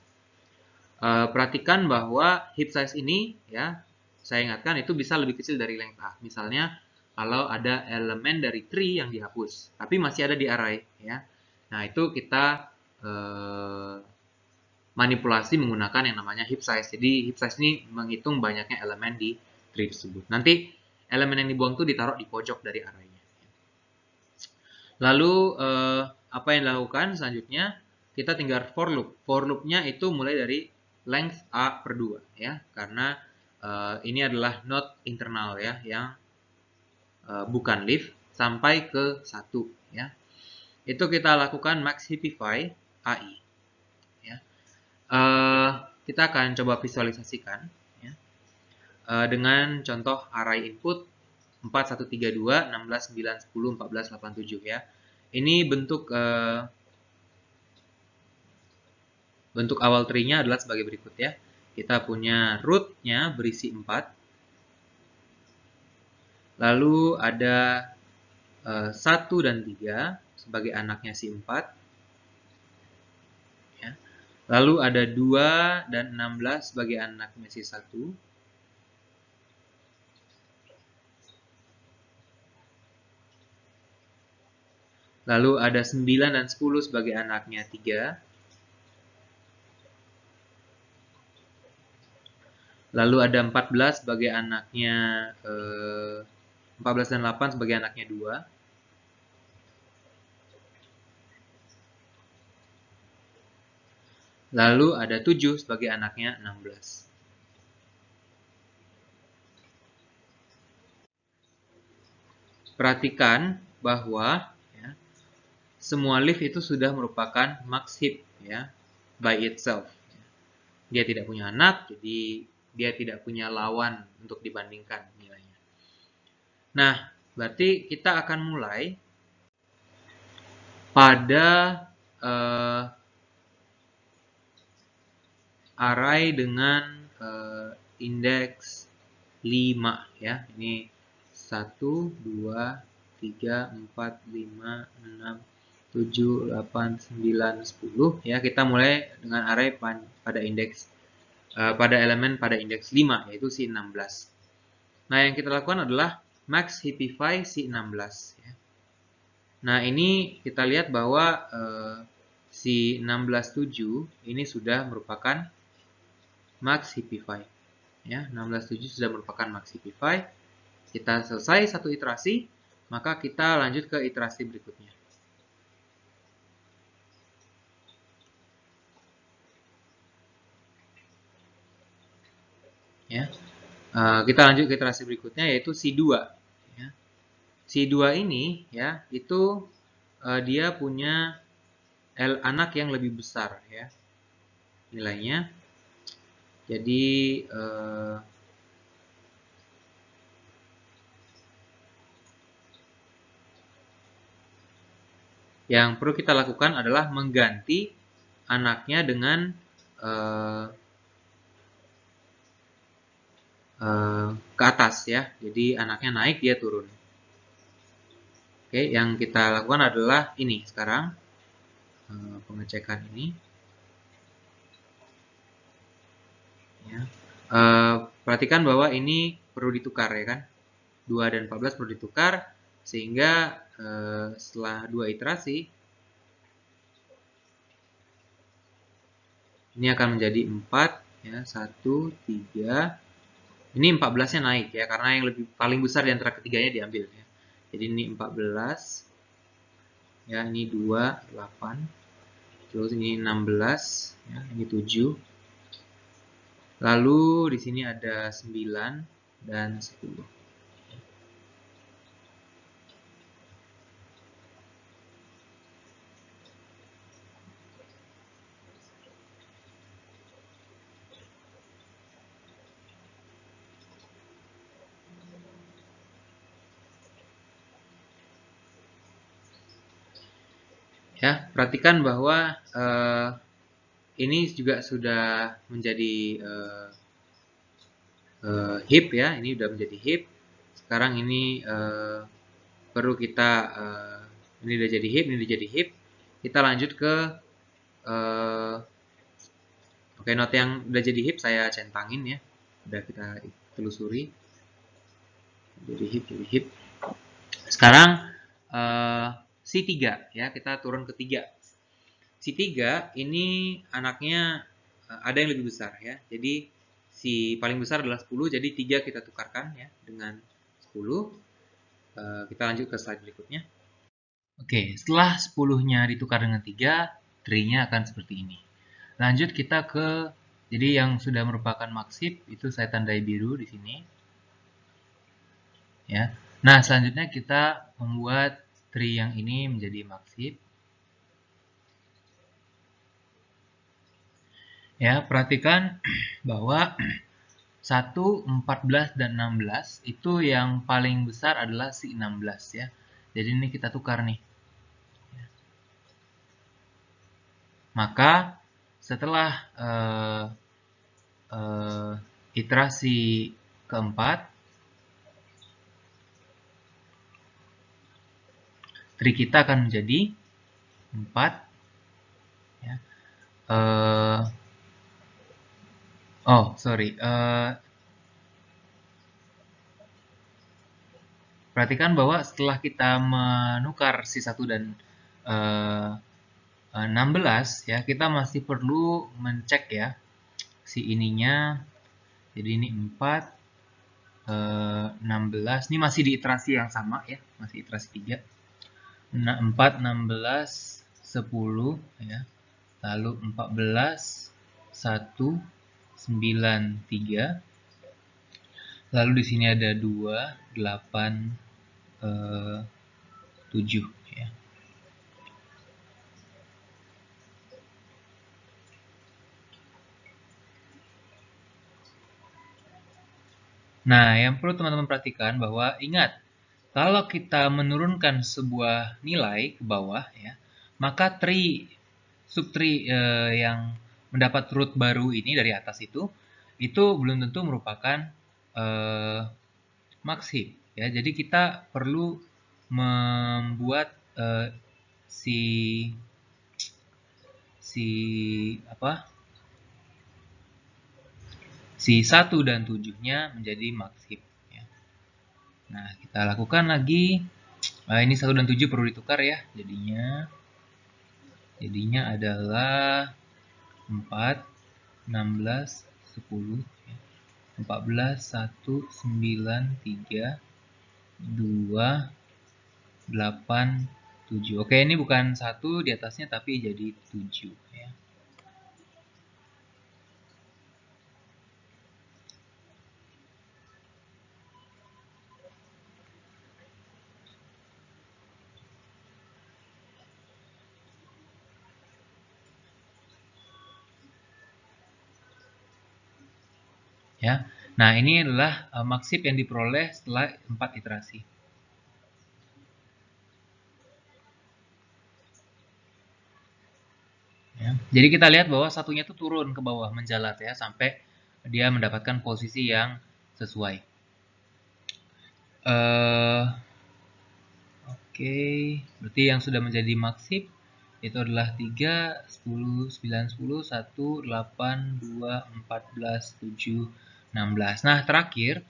Perhatikan bahwa heap size ini ya, saya ingatkan itu bisa lebih kecil dari length A. Misalnya kalau ada elemen dari tree yang dihapus tapi masih ada di array ya, nah itu kita manipulasi menggunakan yang namanya heap size. Jadi heap size ini menghitung banyaknya elemen di tree tersebut. Nanti elemen yang dibuang itu ditaruh di pojok dari arraynya. Lalu apa yang dilakukan selanjutnya? Kita tinggal for loop. For loop-nya itu mulai dari length A per 2 ya, karena ini adalah node internal ya, yang bukan leaf sampai ke 1 ya. Itu kita lakukan max heapify AI ya. Kita akan coba visualisasikan ya, dengan contoh array input 4, 1, 3, 2, 16, 9, 10, 14, 8, 7 ya. Ini bentuk awal tree-nya adalah sebagai berikut ya. Kita punya root-nya berisi 4. Lalu ada 1 dan 3 sebagai anaknya si 4. Ya. Lalu ada 2 dan 16 sebagai anaknya si 1. Lalu ada 9 dan 10 sebagai anaknya 3. Lalu ada 14 sebagai anaknya 14 dan 8 sebagai anaknya 2. Lalu ada 7 sebagai anaknya 16. perhatikan bahwa ya, semua leaf itu sudah merupakan max heap ya, by itself. Dia tidak punya anak, jadi dia tidak punya lawan untuk dibandingkan nilainya. Nah, berarti kita akan mulai pada array dengan indeks 5 ya. Ini 1, 2, 3, 4, 5, 6, 7, 8, 9, 10 ya. Kita mulai dengan array pada indeks pada elemen pada indeks 5 yaitu si 16. Nah, yang kita lakukan adalah max heapify si 16 ya. Nah, ini kita lihat bahwa si 16.7 ini sudah merupakan max heapify ya. 16.7 sudah merupakan max heapify. Kita selesai satu iterasi, maka kita lanjut ke iterasi berikutnya. Ya. Kita lanjut ke iterasi berikutnya yaitu si 2 ya. Si 2 ini ya, itu dia punya anak yang lebih besar ya nilainya. Jadi yang perlu kita lakukan adalah mengganti anaknya dengan ke atas ya. Jadi anaknya naik, dia turun. Oke, yang kita lakukan adalah ini sekarang pengecekan ini. Ya. Perhatikan bahwa ini perlu ditukar ya kan. 2 dan 14 perlu ditukar sehingga setelah 2 iterasi ini akan menjadi 4 ya, 1, 3. Ini 14-nya naik ya karena yang lebih paling besar di antara ketiganya diambil ya. Jadi ini 14 ya, ini 2, 8. Terus ini 16 ya, ini 7. Lalu di sini ada 9 dan 10. Ya, perhatikan bahwa ini juga sudah menjadi heap ya, ini sudah menjadi heap. Sekarang ini perlu kita ini udah jadi heap, ini udah jadi heap. Kita lanjut ke oke, note yang udah jadi heap saya centangin ya. Udah kita telusuri. Jadi heap. Sekarang si 3 ya, kita turun ke 3. Si 3 ini anaknya ada yang lebih besar ya. Jadi si paling besar adalah 10, jadi 3 kita tukarkan ya dengan 10. Kita lanjut ke slide berikutnya. Oke, setelah 10-nya ditukar dengan 3, tree-nya akan seperti ini. Lanjut kita ke, jadi yang sudah merupakan max heap itu saya tandai biru di sini. Ya. Nah, selanjutnya kita membuat tree yang ini menjadi max heap. Ya, perhatikan bahwa 1, 14, dan 16 itu yang paling besar adalah si 16 ya. Jadi ini kita tukar nih. Maka setelah iterasi keempat, tree kita akan menjadi 4 ya. Perhatikan bahwa setelah kita menukar si 1 dan 16 ya, kita masih perlu mencek ya si ininya. Jadi ini 4, 16, ini masih di iterasi yang sama ya, masih iterasi 3. 4, 16, 10 ya. Lalu 14, 1, 9, 3. Lalu di sini ada 2, 8, 7 ya. Nah, yang perlu teman-teman perhatikan bahwa ingat, kalau kita menurunkan sebuah nilai ke bawah ya, maka subtree yang mendapat root baru ini dari atas itu belum tentu merupakan max heap ya. Jadi kita perlu membuat si si 1 dan 7-nya menjadi max heap ya. Nah, kita lakukan lagi. Ini 1 dan 7 perlu ditukar ya. Jadinya adalah 4, 16, 10, 14, 1, 9, 3, 2, 8, 7. Oke, ini bukan 1 di atasnya tapi jadi 7 ya. Ya. Nah, ini adalah max heap yang diperoleh setelah 4 iterasi. Ya. Jadi kita lihat bahwa satunya itu turun ke bawah menjalat ya sampai dia mendapatkan posisi yang sesuai. Oke, berarti yang sudah menjadi max heap itu adalah 3, 10, 9, 10, 1, 8, 2, 14, 7, 16. Nah, terakhir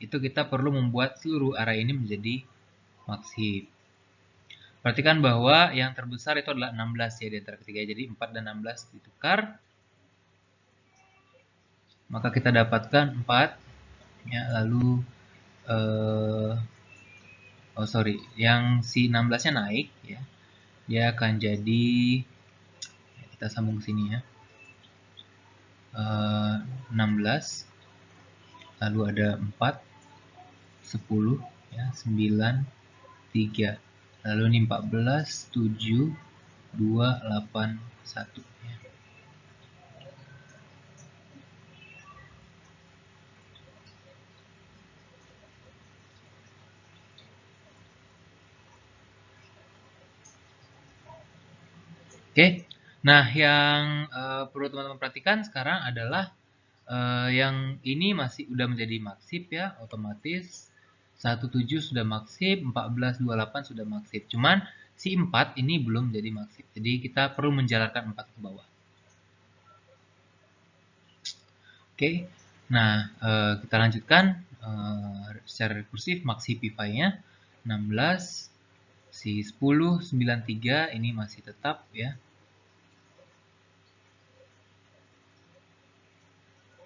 itu kita perlu membuat seluruh array ini menjadi max heap. Perhatikan bahwa yang terbesar itu adalah 16 ya di antara ketiga. Jadi 4 dan 16 ditukar. Maka kita dapatkan 4 ya, lalu yang si 16-nya naik ya. Dia akan jadi, kita sambung ke sini ya. 16, lalu ada 4, 10 ya, 9, 3. Lalu ini 14, 7, 2, 8, 1 ya. Oke. Nah, yang perlu teman-teman perhatikan sekarang adalah yang ini masih udah menjadi max heap ya, otomatis 17 sudah max heap, 14, 28 sudah max heap. Cuman si 4 ini belum jadi max heap. Jadi kita perlu menjalankan 4 ke bawah. Oke. Nah, kita lanjutkan secara rekursif max heapify-nya 16, si 10, 93 ini masih tetap ya.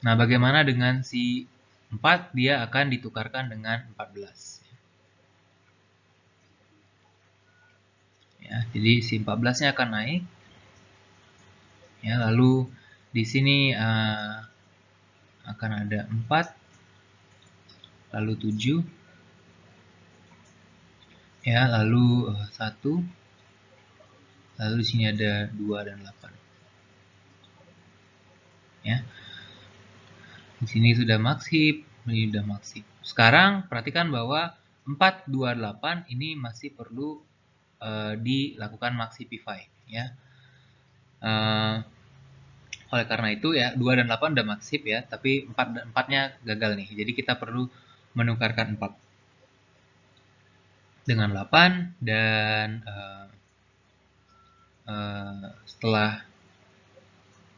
Nah, bagaimana dengan si 4? Dia akan ditukarkan dengan 14. Ya, jadi si 14-nya akan naik. Ya, lalu di sini akan ada 4, lalu 7. Ya, lalu 1. Lalu di sini ada 2 dan 8. Ya. Di sini sudah max heap, ini sudah max heap. Sekarang perhatikan bahwa 4, 2, 8 ini masih perlu dilakukan max heapify ya. Oleh karena itu ya 2 dan 8 udah max heap ya, tapi 4-nya gagal nih. Jadi kita perlu menukarkan 4 dengan 8 dan setelah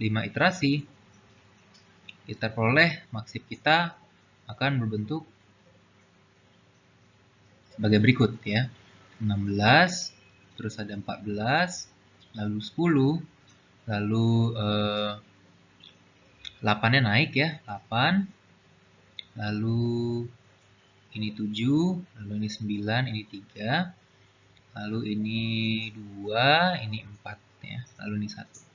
5 iterasi kita peroleh max heap kita akan berbentuk sebagai berikut ya. 16, terus ada 14, lalu 10, lalu 8-nya naik ya, 8, lalu ini 7, lalu ini 9, ini 3, lalu ini 2, ini 4 ya, lalu ini 1.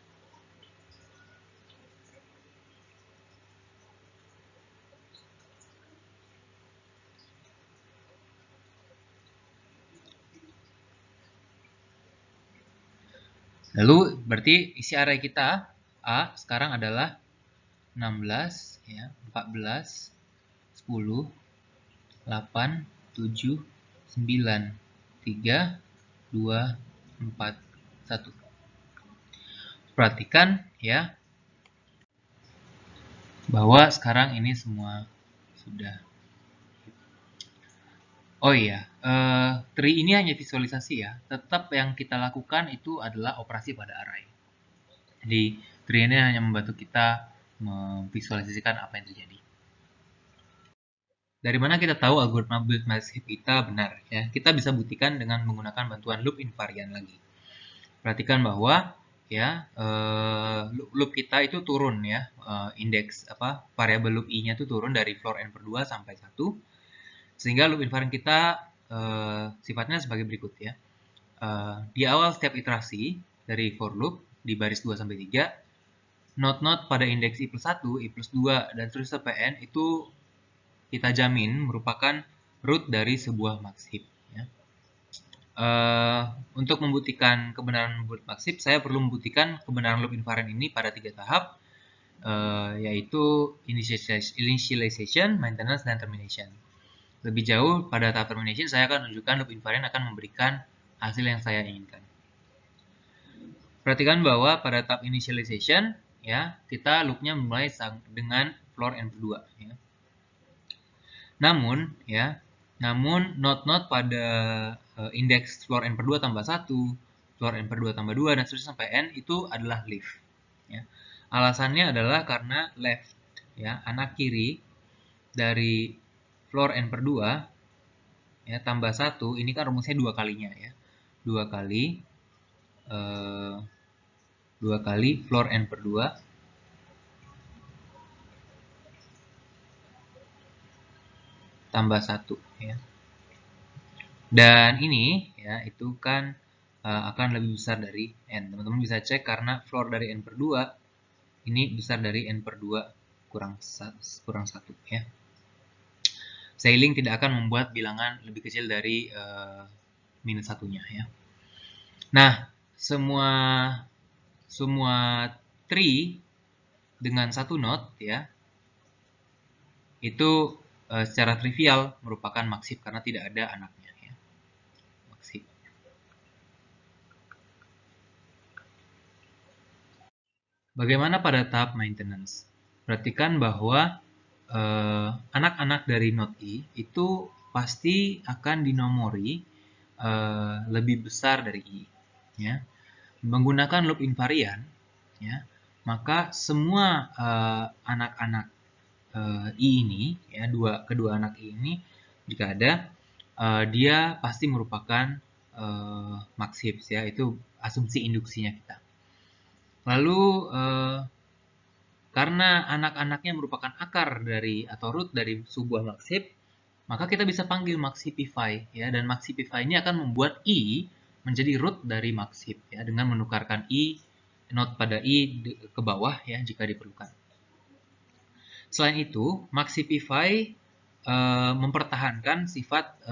Lalu berarti isi array kita A sekarang adalah 16 ya, 14, 10, 8, 7, 9, 3, 2, 4, 1. Perhatikan ya bahwa sekarang ini semua sudah. Oh iya, tree ini hanya visualisasi ya. Tetap yang kita lakukan itu adalah operasi pada array. Jadi tree ini hanya membantu kita memvisualisasikan apa yang terjadi. Dari mana kita tahu algoritma build match heap kita benar? Ya, kita bisa buktikan dengan menggunakan bantuan loop invariant lagi. Perhatikan bahwa ya loop kita itu turun ya, indeks variabel loop i-nya itu turun dari floor n per 2 sampai 1. Sehingga loop invariant kita sifatnya sebagai berikut ya. Di awal setiap iterasi dari for loop di baris 2 sampai 3, node-node pada indeks i plus 1, i plus 2, dan seterusnya sampai n itu kita jamin merupakan root dari sebuah max heap. Ya. Untuk membuktikan kebenaran root max heap, saya perlu membuktikan kebenaran loop invariant ini pada 3 tahap, yaitu initialization, maintenance, dan termination. Lebih jauh, pada tahap termination saya akan menunjukkan loop invariant akan memberikan hasil yang saya inginkan. Perhatikan bahwa pada tahap initialization, ya, kita loopnya mulai dengan floor n per 2. Ya. Namun node-node pada indeks floor n per 2 tambah 1, floor n per 2 tambah 2, dan seterusnya sampai n itu adalah leaf. Ya. Alasannya adalah karena left, ya, anak kiri dari floor n per 2 ya, tambah 1, ini kan rumusnya 2 kalinya ya. 2 kali floor n per 2 tambah 1 ya. Dan ini ya itu kan akan lebih besar dari n. Teman-teman bisa cek karena floor dari n per 2 ini besar dari n per 2 kurang 1 ya. Scaling tidak akan membuat bilangan lebih kecil dari minus 1-nya ya. Nah, semua tree dengan satu node ya itu secara trivial merupakan max heap karena tidak ada anaknya ya. Max heap. Bagaimana pada tahap maintenance? Perhatikan bahwa anak-anak dari node i itu pasti akan dinomori lebih besar dari i. Ya. Menggunakan loop invariant, ya, maka semua anak-anak i ini, ya, kedua anak i ini, jika ada, dia pasti merupakan max heap, ya, itu asumsi induksinya kita. Lalu karena anak-anaknya merupakan akar dari atau root dari sebuah max heap, maka kita bisa panggil max heapify ya, dan max heapify ini akan membuat i menjadi root dari max heap ya, dengan menukarkan i node pada i ke bawah ya jika diperlukan. Selain itu, max heapify mempertahankan sifat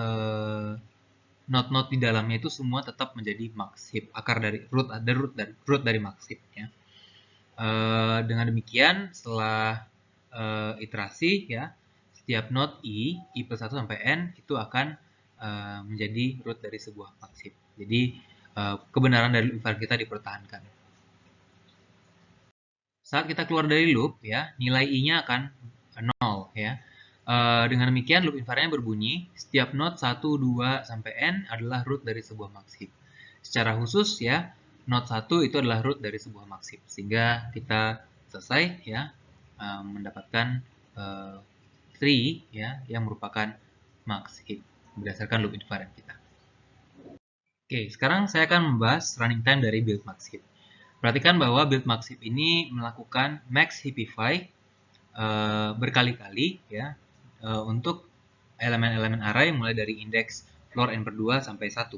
node-node di dalamnya itu semua tetap menjadi max heap, akar dari root dari max heap ya. Dengan demikian, setelah iterasi ya, setiap node i plus 1 sampai n itu akan menjadi root dari sebuah max heap. Jadi kebenaran dari loop invariant kita dipertahankan. Saat kita keluar dari loop ya, nilai i-nya akan 0 ya. Dengan demikian loop invariant berbunyi setiap node 1, 2 sampai n adalah root dari sebuah max heap. Secara khusus ya, node 1 itu adalah root dari sebuah max heap, sehingga kita selesai ya mendapatkan tree ya yang merupakan max heap berdasarkan loop invariant kita. Oke, sekarang saya akan membahas running time dari build max heap. Perhatikan bahwa build max heap ini melakukan max heapify berkali-kali ya untuk elemen-elemen array mulai dari indeks floor n per 2 sampai 1.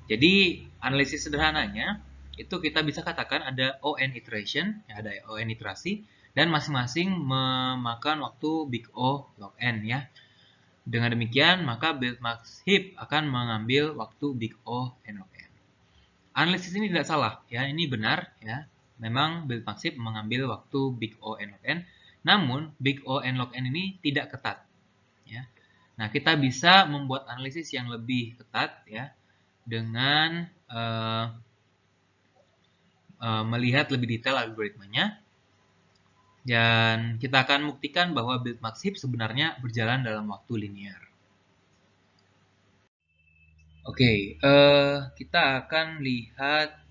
Jadi analisis sederhananya itu kita bisa katakan ada on iteration, ya, ada on iterasi, dan masing-masing memakan waktu big O log n ya. Dengan demikian maka build max heap akan mengambil waktu big O n log n. Analisis ini tidak salah, ya, ini benar, ya. Memang build max-heap mengambil waktu big O n log n, namun big O n log n ini tidak ketat, ya. Nah, kita bisa membuat analisis yang lebih ketat, ya, dengan melihat lebih detail algoritmanya, dan kita akan buktikan bahwa build max-heap sebenarnya berjalan dalam waktu linear. Oke, kita akan lihat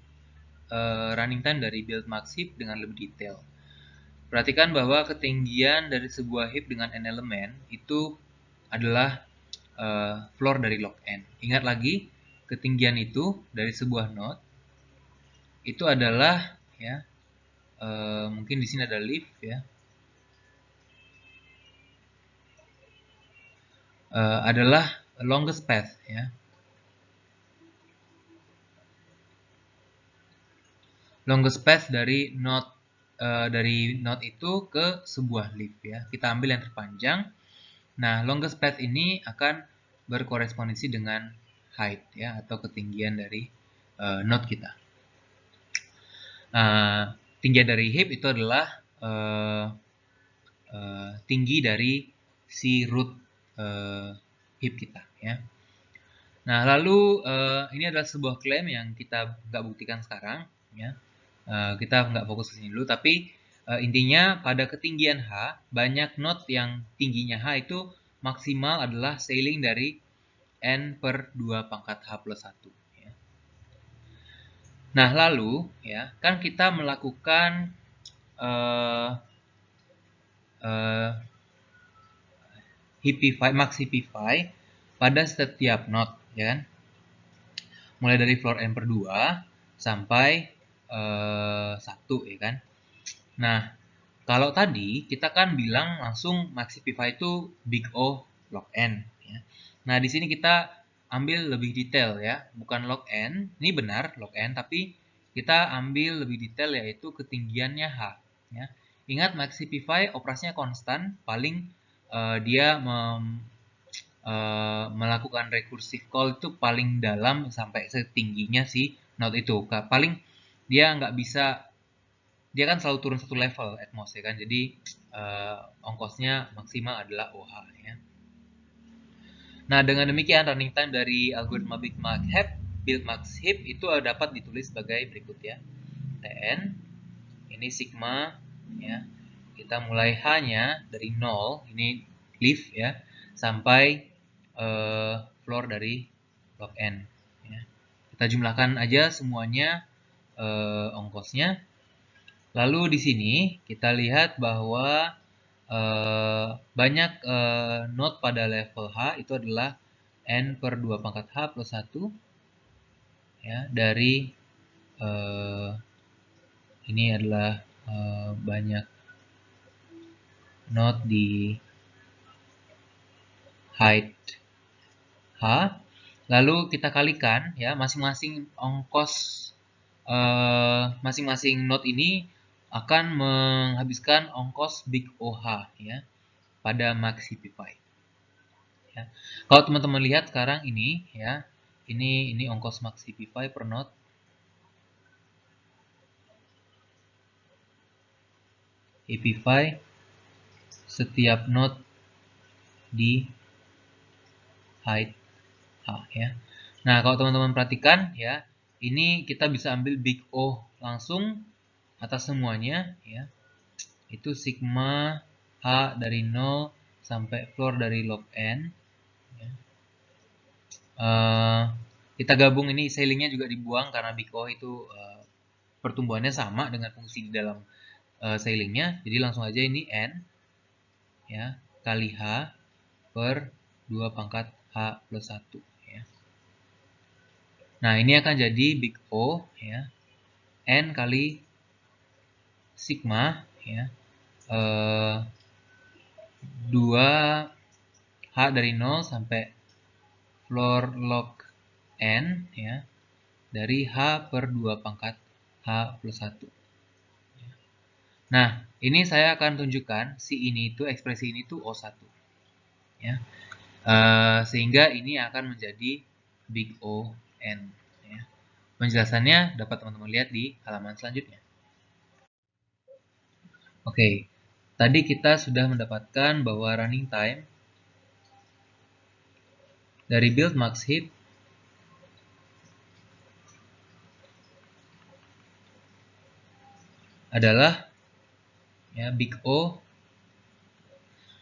running time dari build max-heap dengan lebih detail. Perhatikan bahwa ketinggian dari sebuah heap dengan n elemen itu adalah floor dari log n. Ingat lagi, ketinggian itu dari sebuah node itu adalah, ya, mungkin di sini ada leaf, ya, adalah longest path, ya. Longest path dari node itu ke sebuah leaf, ya. Kita ambil yang terpanjang. Nah, longest path ini akan berkorespondensi dengan height, ya, atau ketinggian dari node kita. Tinggi dari heap itu adalah tinggi dari si root heap kita, ya. Nah, lalu ini adalah sebuah klaim yang kita nggak buktikan sekarang, ya. Kita nggak fokus ke sini dulu, tapi intinya pada ketinggian H, banyak node yang tingginya H itu maksimal adalah ceiling dari n per 2 pangkat H plus 1. Ya. Nah, lalu, ya, kan kita melakukan max heapify pada setiap node, ya kan? Mulai dari floor n per 2 sampai 1, ya kan? Nah, kalau tadi kita kan bilang langsung max heapify itu big O log n, ya. Nah, di sini kita ambil lebih detail, ya, bukan log n, ini benar log n, tapi kita ambil lebih detail yaitu ketinggiannya H, ya. Ingat max heapify operasinya konstan, paling dia melakukan recursive call itu paling dalam sampai setingginya si node itu. Paling dia nggak bisa, dia kan selalu turun satu level at most, ya kan. Jadi ongkosnya maksimal adalah OH, ya. Nah, dengan demikian running time dari algoritma build max heap itu dapat ditulis sebagai berikut, ya. Tn ini sigma, ya. Kita mulai H-nya dari 0, ini leaf, ya, sampai floor dari log n, ya. Kita jumlahkan aja semuanya ongkosnya. Lalu di sini kita lihat bahwa banyak node pada level H itu adalah n per 2 pangkat H plus 1, ya, dari ini adalah banyak node di height H. Lalu kita kalikan, ya, masing-masing ongkos masing-masing node ini akan menghabiskan ongkos big OH, ya, pada max heapify. Ya. Kalau teman-teman lihat sekarang ini, ya, ini ongkos max heapify per node. Heapify setiap node di height H, ya. Nah, kalau teman-teman perhatikan, ya, ini kita bisa ambil big O langsung atas semuanya, ya. Itu sigma H dari 0 sampai floor dari log n, ya. Kita gabung ini ceilingnya juga dibuang karena big O itu pertumbuhannya sama dengan fungsi di dalam ceilingnya. Jadi langsung aja ini n, ya, kali H per 2 pangkat H plus 1, ya. Nah, ini akan jadi big O, ya, n kali sigma, ya, 2 H dari 0 sampai floor log n, ya, dari H per 2 pangkat H plus 1. Nah, ini saya akan tunjukkan si ini itu, ekspresi ini tuh O1, ya. Sehingga ini akan menjadi big O n, ya. Penjelasannya dapat teman-teman lihat di halaman selanjutnya. Oke, tadi kita sudah mendapatkan bahwa running time dari build max heap adalah ya big O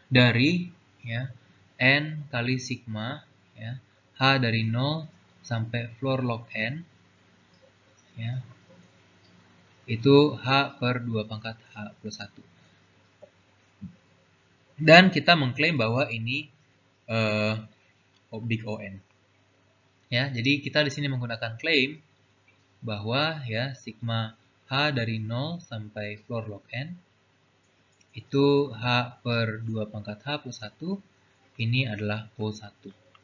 dari ya n kali sigma ya h dari 0 sampai floor log n ya itu h per 2 pangkat h plus 1. Dan kita mengklaim bahwa ini big ON. Ya, jadi kita di sini menggunakan klaim bahwa ya sigma h dari 0 sampai floor log n itu h per 2 pangkat h plus 1 ini adalah O1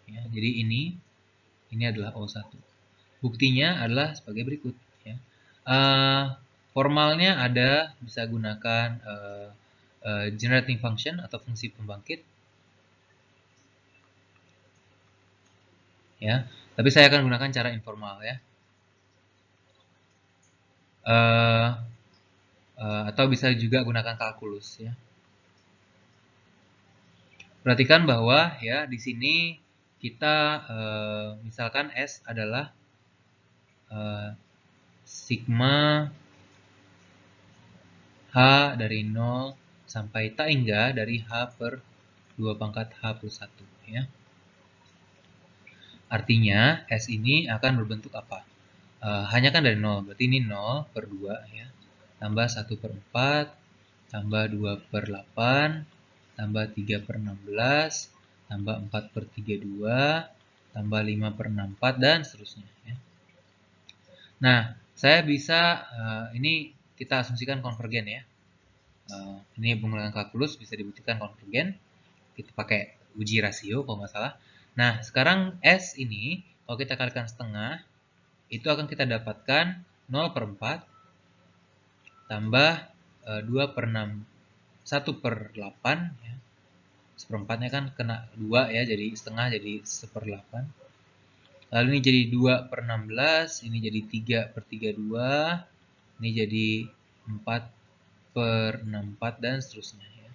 ya. Jadi ini adalah O1. Buktinya adalah sebagai berikut ya. Formalnya ada bisa gunakan generating function atau fungsi pembangkit ya. Tapi saya akan gunakan cara informal ya. Atau bisa juga gunakan kalkulus ya. Perhatikan bahwa ya di sini kita misalkan S adalah sigma H dari 0 sampai tak hingga dari H per 2 pangkat H plus 1 ya. Artinya S ini akan berbentuk apa? Hanya kan dari 0, berarti ini 0 per 2 ya. Tambah 1 per 4, tambah 2 per 8, tambah 3 per 16, tambah 4 per 32, tambah 5 per 64, dan seterusnya ya. Nah, saya bisa, ini kita asumsikan konvergen ya. Ini menggunakan kalkulus bisa dibuktikan konvergen. Kita pakai uji rasio kalau nggak salah. Nah, sekarang S ini kalau kita kalikan setengah, itu akan kita dapatkan 0 per 4 tambah 2 per 6, 1 per 8 ya. Seperempatnya kan kena 2 ya, jadi setengah jadi 1/8. Lalu ini jadi 2 per 16, ini jadi 3 per 32, ini jadi 4 per 64, dan seterusnya ya.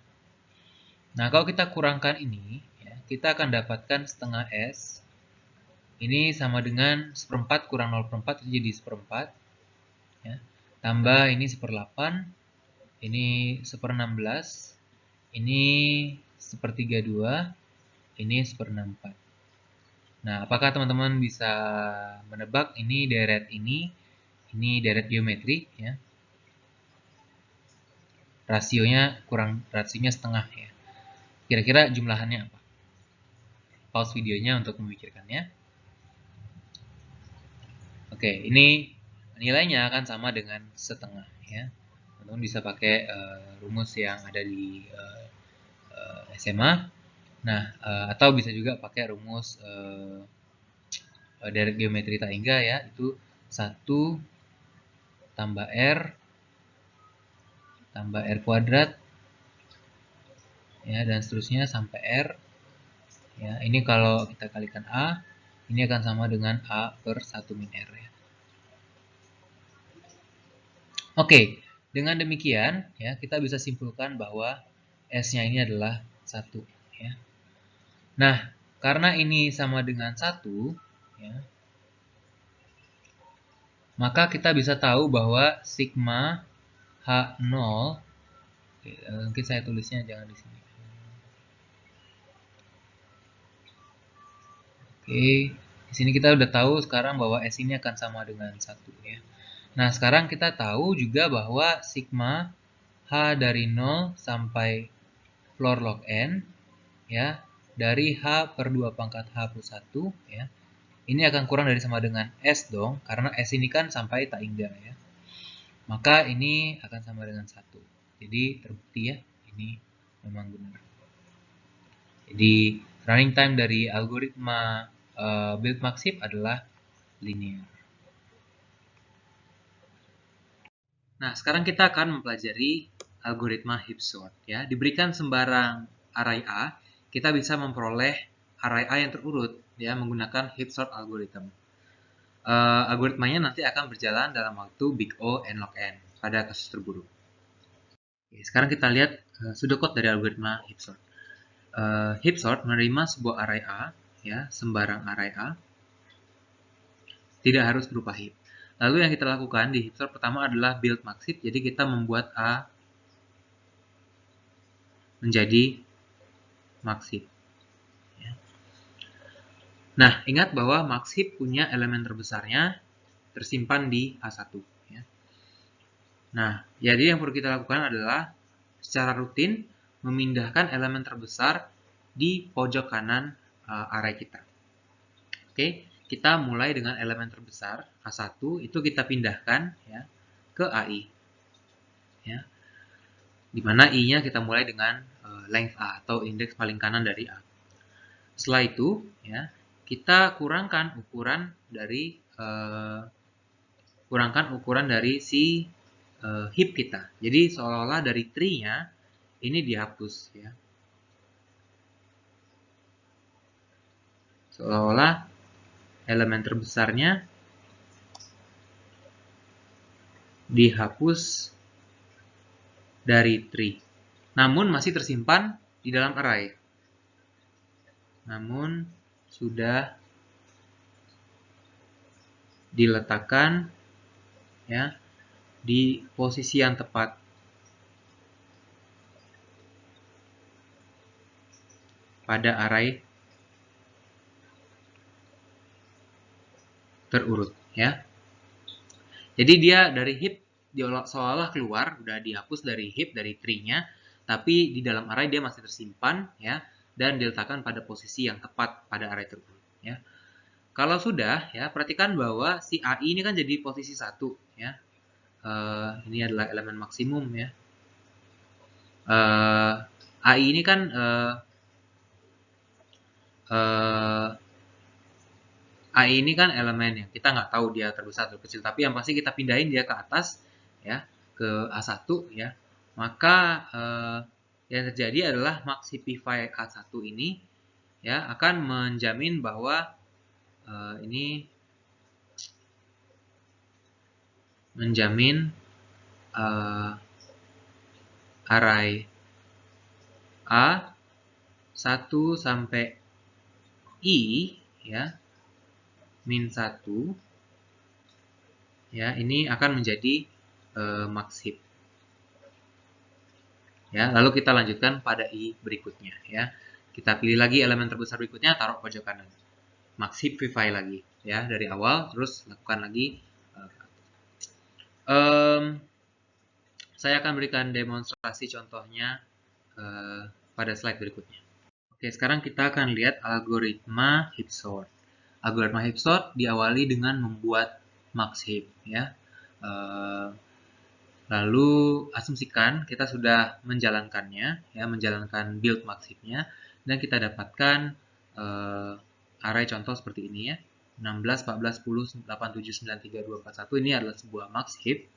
Nah, kalau kita kurangkan ini, ya, kita akan dapatkan setengah S. Ini sama dengan 1/4 kurang 0/4, itu jadi 1/4. Ya. Tambah ini 1/8, ini 1/16, ini 1/32, ini 1/64. Nah, apakah teman-teman bisa menebak ini deret ini deret geometri ya. Rasionya setengah ya. Kira-kira jumlahannya apa? Pause videonya untuk memikirkannya. Oke, ini nilainya akan sama dengan setengah ya. Teman-teman bisa pakai rumus yang ada di SMA. Nah, atau bisa juga pakai rumus deret geometri tak hingga ya, itu 1 tambah R tambah R kuadrat ya, dan seterusnya sampai R ya. Ini kalau kita kalikan A, ini akan sama dengan A per 1 min R ya. Oke, dengan demikian ya kita bisa simpulkan bahwa S-nya ini adalah 1 ya. Nah, karena ini sama dengan 1 ya, maka kita bisa tahu bahwa sigma H0, mungkin saya tulisnya jangan di sini. Oke, di sini kita udah tahu sekarang bahwa S ini akan sama dengan 1 ya. Nah, sekarang kita tahu juga bahwa sigma H dari 0 sampai floor log N ya, dari H per 2 pangkat H plus 1 ya. Ini akan kurang dari sama dengan S dong, karena S ini kan sampai tak hingga ya. Maka ini akan sama dengan 1. Jadi terbukti ya, ini memang benar. Jadi running time dari algoritma build max heap adalah linear. Nah, sekarang kita akan mempelajari algoritma heap sort ya. Diberikan sembarang array A, kita bisa memperoleh array A yang terurut ya menggunakan heap sort algorithm. algoritmanya nanti akan berjalan dalam waktu big O n log n pada kasus terburuk. Oke, sekarang kita lihat pseudocode dari algoritma heap sort. Heap sort menerima sebuah array A, ya, sembarang array A, tidak harus berupa heap. Lalu yang kita lakukan di heap sort pertama adalah build max heap, jadi kita membuat A menjadi max heap. Ya. Nah, ingat bahwa max heap punya elemen terbesarnya tersimpan di A1. Ya. Nah, jadi yang perlu kita lakukan adalah secara rutin memindahkan elemen terbesar di pojok kanan array kita. Oke, kita mulai dengan elemen terbesar A1, itu kita pindahkan ya ke AI. Ya. Di mana I-nya kita mulai dengan length A atau indeks paling kanan dari A. Setelah itu, ya, kita kurangkan ukuran dari si heap kita. Jadi seolah-olah dari tree-nya ini dihapus, ya. Seolah-olah elemen terbesarnya dihapus dari tree. Namun masih tersimpan di dalam array. Namun sudah diletakkan ya di posisi yang tepat pada array terurut ya. Jadi dia dari heap seolah keluar, udah dihapus dari heap, dari tree-nya, tapi di dalam array dia masih tersimpan ya dan diletakkan pada posisi yang tepat pada array terurut ya. Kalau sudah ya, perhatikan bahwa si AI ini kan jadi posisi 1 ya. Ini adalah elemen maksimum ya. AI ini kan AI ini kan elemen yang kita nggak tahu dia terbesar atau kecil, tapi yang pasti kita pindahin dia ke atas ya, ke A1 ya. Maka yang terjadi adalah maxipify A1 ini ya akan menjamin bahwa ini menjamin array A1 sampai I ya min 1 ya ini akan menjadi max heap. Ya, lalu kita lanjutkan pada I berikutnya ya. Kita pilih lagi elemen terbesar berikutnya, taruh pojok kanan. Maxipify lagi ya dari awal, terus lakukan lagi. Saya akan berikan demonstrasi contohnya pada slide berikutnya. Oke, sekarang kita akan lihat algoritma heap sort. Algoritma heap sort diawali dengan membuat max heap ya. Lalu asumsikan kita sudah menjalankannya ya, menjalankan build max heap-nya dan kita dapatkan array contoh seperti ini ya. 16, 14, 10, 8, 7, 9, 3, 2, 4, 1 ini adalah sebuah max heap.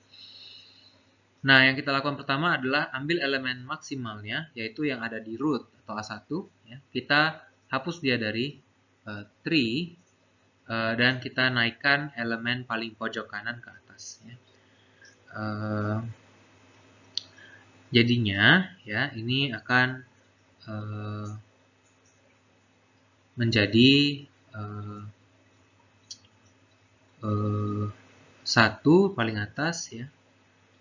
Nah, yang kita lakukan pertama adalah ambil elemen maksimalnya, yaitu yang ada di root atau A1. Ya. Kita hapus dia dari tree, dan kita naikkan elemen paling pojok kanan ke atas. Ya. Jadinya, ya ini akan menjadi 1 paling atas ya.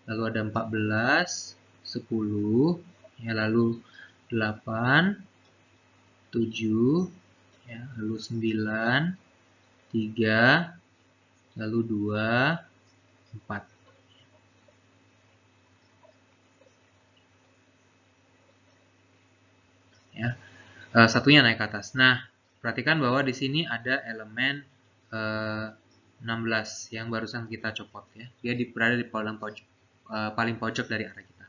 Lalu ada 14, 10, ya lalu 8, 7, ya, lalu 9, 3, lalu 2, 4. Ya, satunya naik ke atas. Nah, perhatikan bahwa di sini ada elemen 16 yang barusan kita copot ya. Dia berada di paling pojok dari array kita.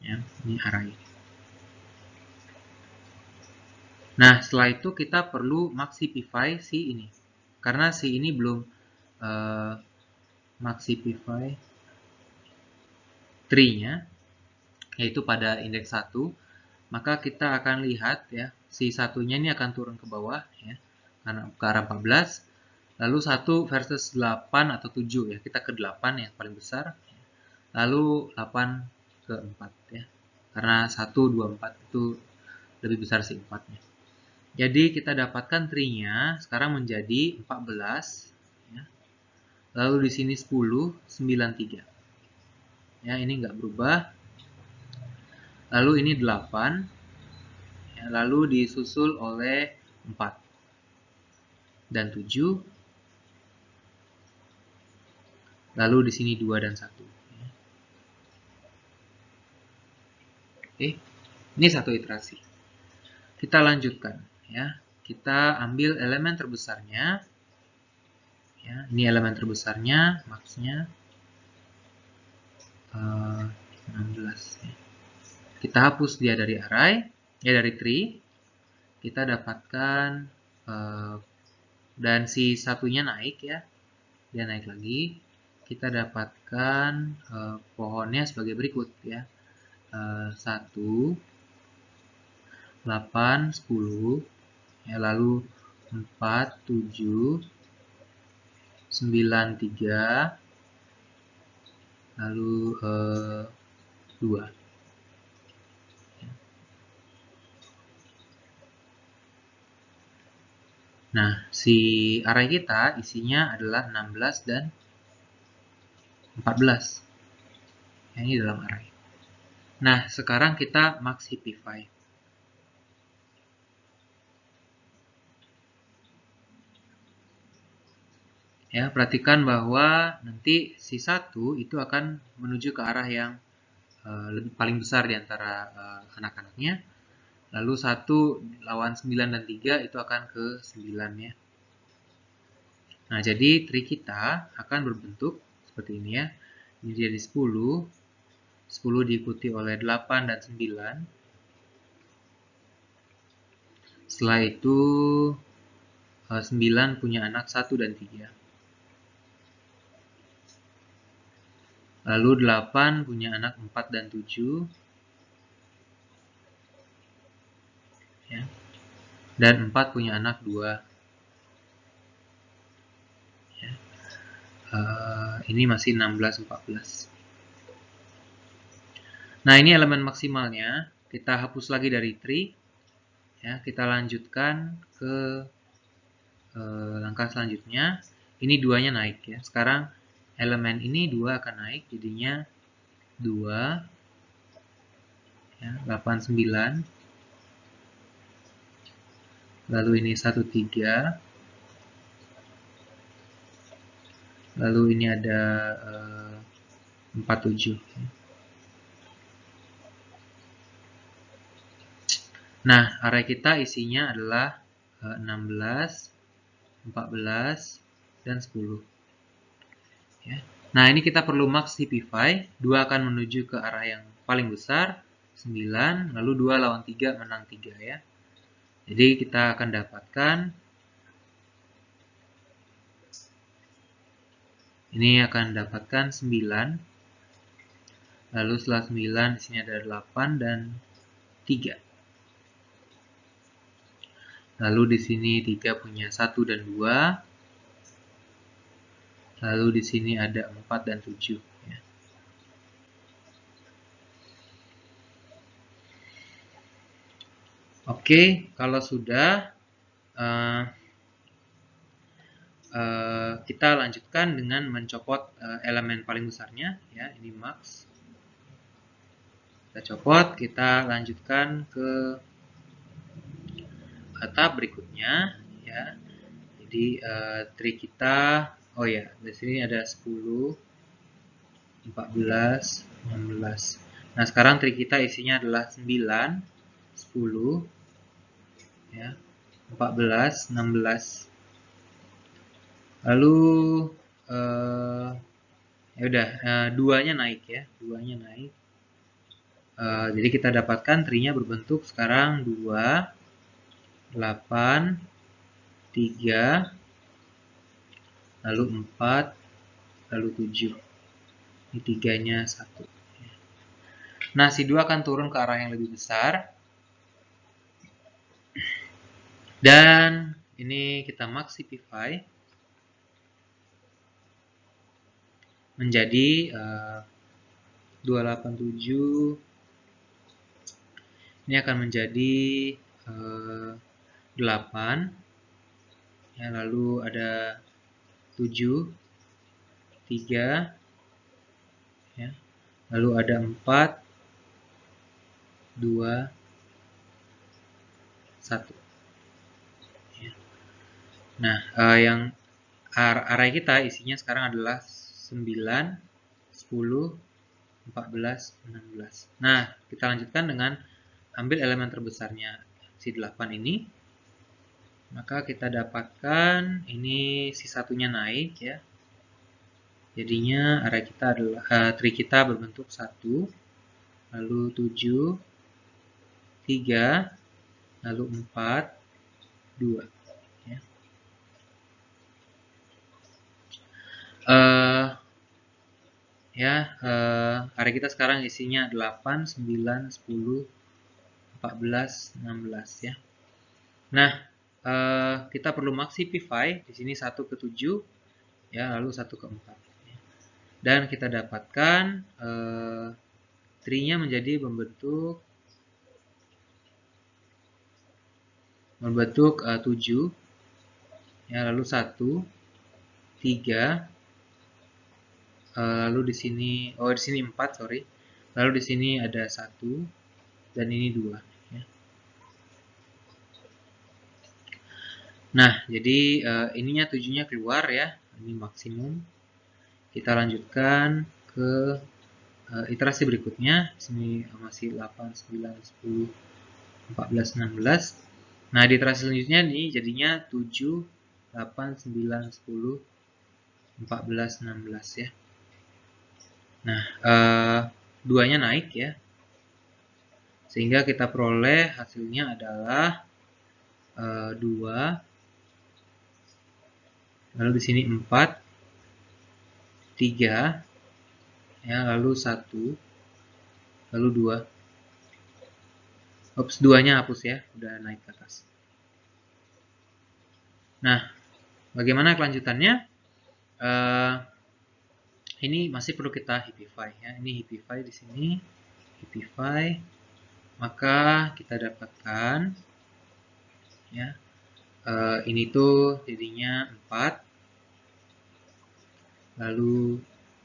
Ya, ini array. Nah, setelah itu kita perlu maxipify si ini. Karena si ini belum maxipify tree-nya, yaitu pada indeks 1, maka kita akan lihat ya, si satunya ini akan turun ke bawah ya, karena ke arah 14, Lalu 1 versus 8 atau 7 ya. Kita ke 8 yang paling besar. Lalu 8 ke 4 ya. Karena 1, 2, 4 itu lebih besar sih 4-nya. Jadi kita dapatkan tree-nya sekarang menjadi 14 ya. Lalu di sini 10, 9, 3. Ya, ini nggak berubah. Lalu ini 8. Ya, lalu disusul oleh 4 dan 7. Lalu di sini 2 dan 1. Oke. Ini satu iterasi. Kita lanjutkan ya. Kita ambil elemen terbesarnya. Ya, ini elemen terbesarnya, maksnya 16 ya. Kita hapus dia dari array, ya dari tree. Kita dapatkan dan si satunya naik ya. Dia naik lagi. Kita dapatkan pohonnya sebagai berikut ya. 1 8 10 ya, lalu 4 7 9 3 lalu 2. Nah, si array kita isinya adalah 16 dan 14. Ini dalam array. Nah, sekarang kita max heapify. Ya, perhatikan bahwa nanti si 1 itu akan menuju ke arah yang paling besar di antara anak-anaknya. Lalu 1 lawan 9 dan 3 itu akan ke 9 ya. Nah, jadi tree kita akan berbentuk seperti ini ya. Ini jadi 10. 10 diikuti oleh 8 dan 9. Setelah itu 9 punya anak 1 dan 3. Lalu 8 punya anak 4 dan 7. Ya. Dan 4 punya anak 2. Ya. Ini masih 16, 14. Nah, ini elemen maksimalnya. Kita hapus lagi dari tree. Ya, kita lanjutkan ke langkah selanjutnya. Ini 2-nya naik ya. Sekarang elemen ini 2 akan naik, jadinya 2 ya, 8 9. Lalu ini 1 3. Lalu ini ada 4 7. Nah, array kita isinya adalah 16, 14, dan 10. Ya. Nah, ini kita perlu max heapify. 2 akan menuju ke arah yang paling besar, 9, lalu 2 lawan 3 menang 3 ya. Jadi kita akan dapatkan ini akan dapatkan 9. Lalu setelah 9 di sini ada 8 dan 3. Lalu di sini 3 punya 1 dan 2. Lalu di sini ada 4 dan 7 ya. Oke, kalau sudah kita lanjutkan dengan mencopot elemen paling besarnya ya, ini max. Kita copot, kita lanjutkan ke tahap berikutnya ya. Jadi tree kita, oh ya, di sini ada 10, 14, 16. Nah, sekarang tree kita isinya adalah 9, 10 ya, 14, 16. Lalu ya udah, 2-nya naik ya, 2-nya naik. Jadi kita dapatkan tree-nya berbentuk sekarang 2, 8, 3, lalu 4, lalu 7. Ini 3-nya 1. Nah, si 2 akan turun ke arah yang lebih besar. Dan ini kita max heapify. menjadi 287, ini akan menjadi 8 ya, lalu ada 7, 3 ya, lalu ada 4, 2, 1 ya. Nah, yang array kita isinya sekarang adalah 9, 10, 14, 16. Nah, kita lanjutkan dengan ambil elemen terbesarnya si 8 ini. Maka kita dapatkan ini si satunya naik ya. Jadinya array kita adalah tree kita berbentuk 1, lalu 7, 3, lalu 4, 2 ya. Array kita sekarang isinya 8, 9, 10, 14, 16 ya. Nah, kita perlu maxipify di sini 1 ke 7 ya, lalu 1 ke 4 ya. Dan kita dapatkan tree-nya menjadi membentuk 7 ya, lalu 1, 3, lalu di sini di sini 4, sorry. Lalu di sini ada 1 dan ini 2 ya. Nah, jadi ininya 7-nya keluar ya. Ini maksimum. Kita lanjutkan ke iterasi berikutnya. Di sini masih 8, 9, 10, 14, 16. Nah, di iterasi selanjutnya nih jadinya 7, 8, 9, 10, 14, 16 ya. Nah, 2-nya naik ya. Sehingga kita peroleh hasilnya adalah 2, lalu di sini 4, 3 ya, lalu 1, lalu 2. Ops, 2-nya hapus ya, udah naik ke atas. Nah, bagaimana kelanjutannya? Ini masih perlu kita heapify ya. Ini heapify di sini, heapify, maka kita dapatkan ya. Ini tuh jadinya 4, lalu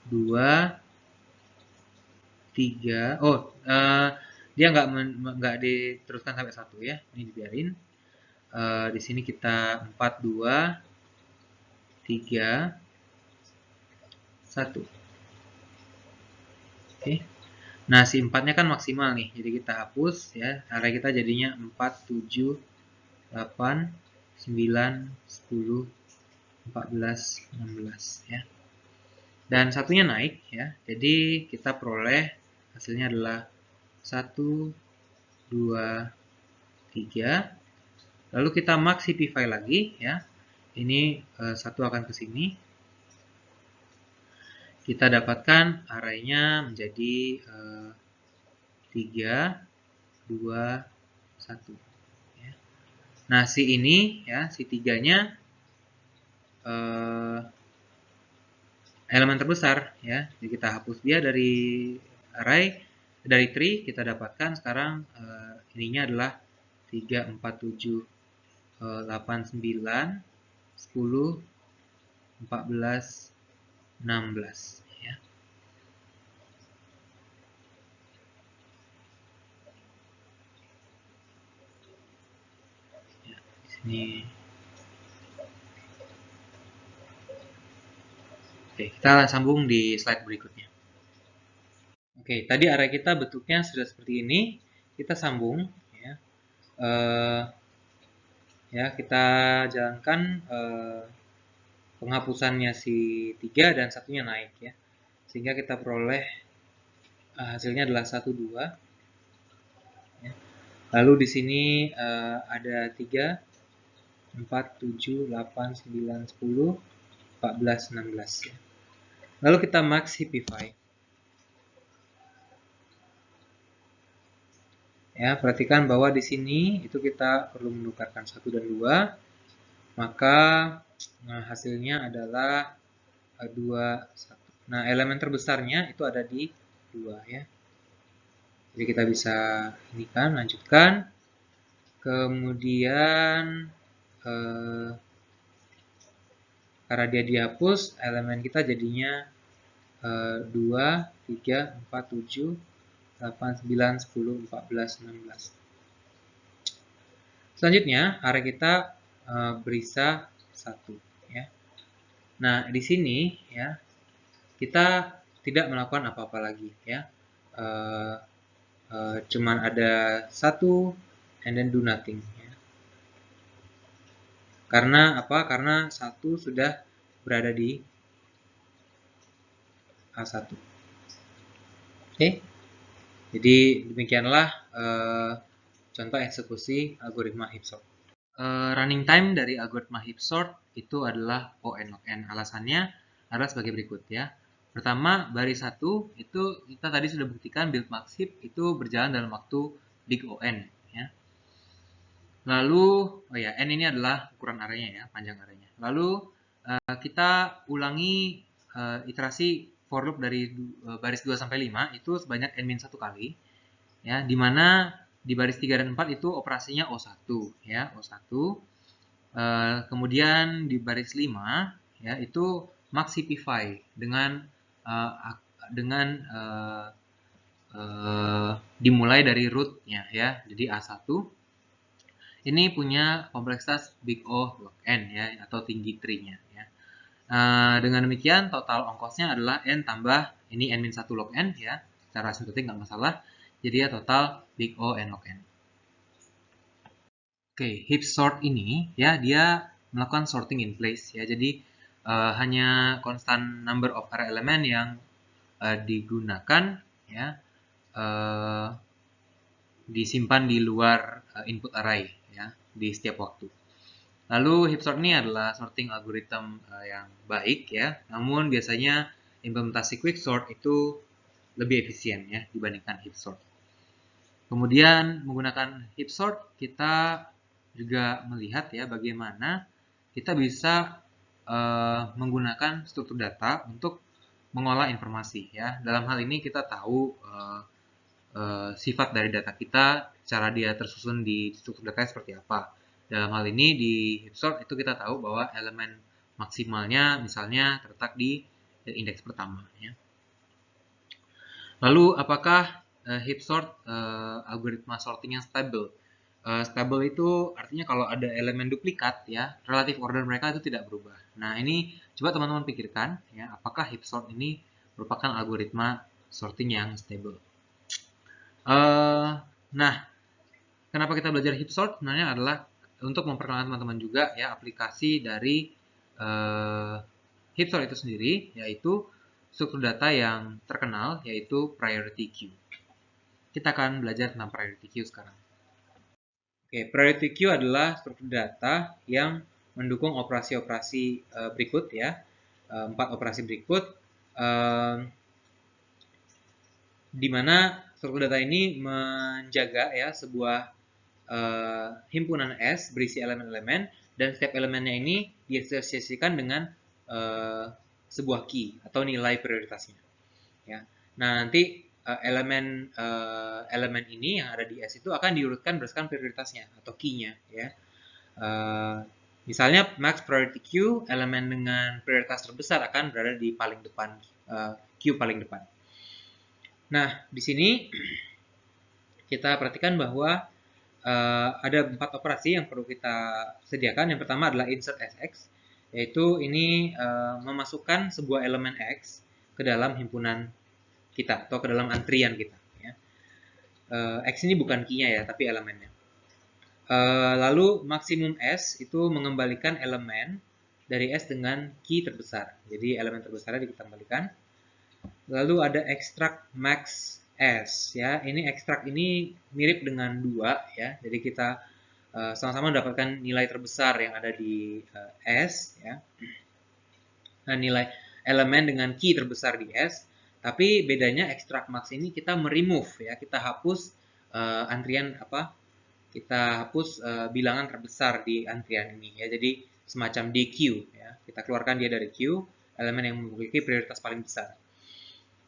2, 3. Dia nggak diteruskan sampai 1 ya. Ini dibiarin. Di sini kita 4, 2, 3, 1. Oke. Nah, si 4-nya kan maksimal nih. Jadi kita hapus ya. Array kita jadinya 4, 7, 8, 9, 10, 14, 16 ya. Dan satunya naik ya. Jadi kita peroleh hasilnya adalah 1, 2, 3. Lalu kita maxipify lagi ya. Ini 1 akan ke sini. Kita dapatkan array-nya menjadi 3, 2, 1 ya. Nah, si ini ya, si 3-nya elemen terbesar ya. Jadi kita hapus dia dari array, dari tree. Kita dapatkan sekarang ininya adalah 3, 4, 7, 8, 9, 10, 14, 16 ya. Ya, di sini. Oke, kita sambung di slide berikutnya. Oke, tadi array kita bentuknya sudah seperti ini. Kita sambung ya. Kita jalankan penghapusannya si 3 dan satunya naik ya. Sehingga kita peroleh hasilnya adalah 1, 2 ya. Lalu di sini ada 3, 4, 7, 8, 9, 10, 14, 16 ya. Lalu kita max heapify. Ya, perhatikan bahwa di sini itu kita perlu menukarkan 1 dan 2. Maka hasilnya adalah 2, 1. Nah, elemen terbesarnya itu ada di 2 ya. Jadi kita bisa ini kan lanjutkan. Kemudian karena dia dihapus, elemen kita jadinya 2, 3, 4, 7, 8, 9, 10, 14, 16. Selanjutnya, array kita berisa 1 ya. Nah, di sini ya kita tidak melakukan apa-apa lagi ya. Cuman ada 1 and then do nothing ya. Karena apa? Karena 1 sudah berada di A1. Oke. Jadi demikianlah contoh eksekusi algoritma heap sort. Running time dari algoritma heap sort itu adalah O (n) log n. Alasannya adalah sebagai berikut ya. Pertama, baris 1 itu kita tadi sudah buktikan build max heap itu berjalan dalam waktu big O (n) ya. Lalu, oh ya, n ini adalah ukuran arraynya ya, panjang arraynya. Lalu kita ulangi iterasi for loop dari baris 2 sampai 5 itu sebanyak n-1 kali ya, di mana di baris 3 dan 4 itu operasinya O1 ya, O1. Kemudian di baris 5 ya itu maxipify dengan dimulai dari rootnya ya. Jadi A1 ini punya kompleksitas big O log n ya, atau tinggi tree-nya ya. Dengan demikian total ongkosnya adalah n tambah ini n-1 log n ya. Secara sintetik nggak masalah. Jadi ya total big O n log n. Oke, heap sort ini ya dia melakukan sorting in place ya. Jadi hanya constant number of array element yang digunakan ya, disimpan di luar input array ya di setiap waktu. Lalu heap sort ini adalah sorting algorithm yang baik ya. Namun biasanya implementasi quicksort itu lebih efisien ya dibandingkan heap sort. Kemudian menggunakan heap sort kita juga melihat ya bagaimana kita bisa menggunakan struktur data untuk mengolah informasi ya. Dalam hal ini kita tahu sifat dari data kita, cara dia tersusun di struktur data seperti apa. Dalam hal ini di heap sort itu kita tahu bahwa elemen maksimalnya misalnya terletak di indeks pertama ya. Lalu apakah heap sort algoritma sorting yang stable? Stable itu artinya kalau ada elemen duplikat ya, relatif order mereka itu tidak berubah. Nah, ini coba teman-teman pikirkan ya, apakah heap sort ini merupakan algoritma sorting yang stable? Nah, kenapa kita belajar heap sort? Sebenarnya adalah untuk memperkenalkan teman-teman juga ya aplikasi dari heap sort itu sendiri, yaitu struktur data yang terkenal, yaitu priority queue. Kita akan belajar tentang priority queue sekarang. Oke, priority queue adalah struktur data yang mendukung operasi-operasi berikut ya, 4 operasi berikut, di mana struktur data ini menjaga ya sebuah himpunan S berisi elemen-elemen dan setiap elemennya ini diasosiasikan dengan sebuah key atau nilai prioritasnya. Ya. Nah, nanti elemen ini yang ada di S itu akan diurutkan berdasarkan prioritasnya atau key-nya ya. Misalnya max priority queue, elemen dengan prioritas terbesar akan berada di paling depan, queue paling depan. Nah, di sini kita perhatikan bahwa ada 4 operasi yang perlu kita sediakan. Yang pertama adalah insert SX, yaitu ini memasukkan sebuah elemen X ke dalam himpunan kita atau ke dalam antrian kita. Ya. X ini bukan key-nya ya, tapi elemennya. Lalu maksimum S itu mengembalikan elemen dari S dengan key terbesar. Jadi elemen terbesarnya dikembalikan. Lalu ada extract max S ya. Ini extract ini mirip dengan 2 ya. Jadi kita sama-sama mendapatkan nilai terbesar yang ada di S ya. Nah, nilai elemen dengan key terbesar di S, tapi bedanya extract max ini kita meremove ya. Kita hapus antrian apa? Kita hapus bilangan terbesar di antrian ini ya. Jadi semacam DQ ya. Kita keluarkan dia dari queue elemen yang memiliki prioritas paling besar.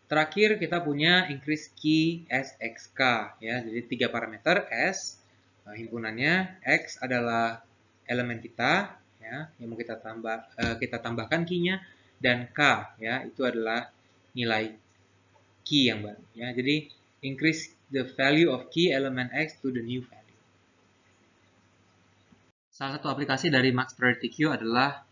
Terakhir kita punya increase key SXK ya. Jadi 3 parameter, S himpunannya, X adalah elemen kita ya yang mau kita tambahkan key-nya, dan K ya itu adalah nilai key yang baru ya. Jadi increase the value of key element X to the new value. Salah satu aplikasi dari Max Priority Queue adalah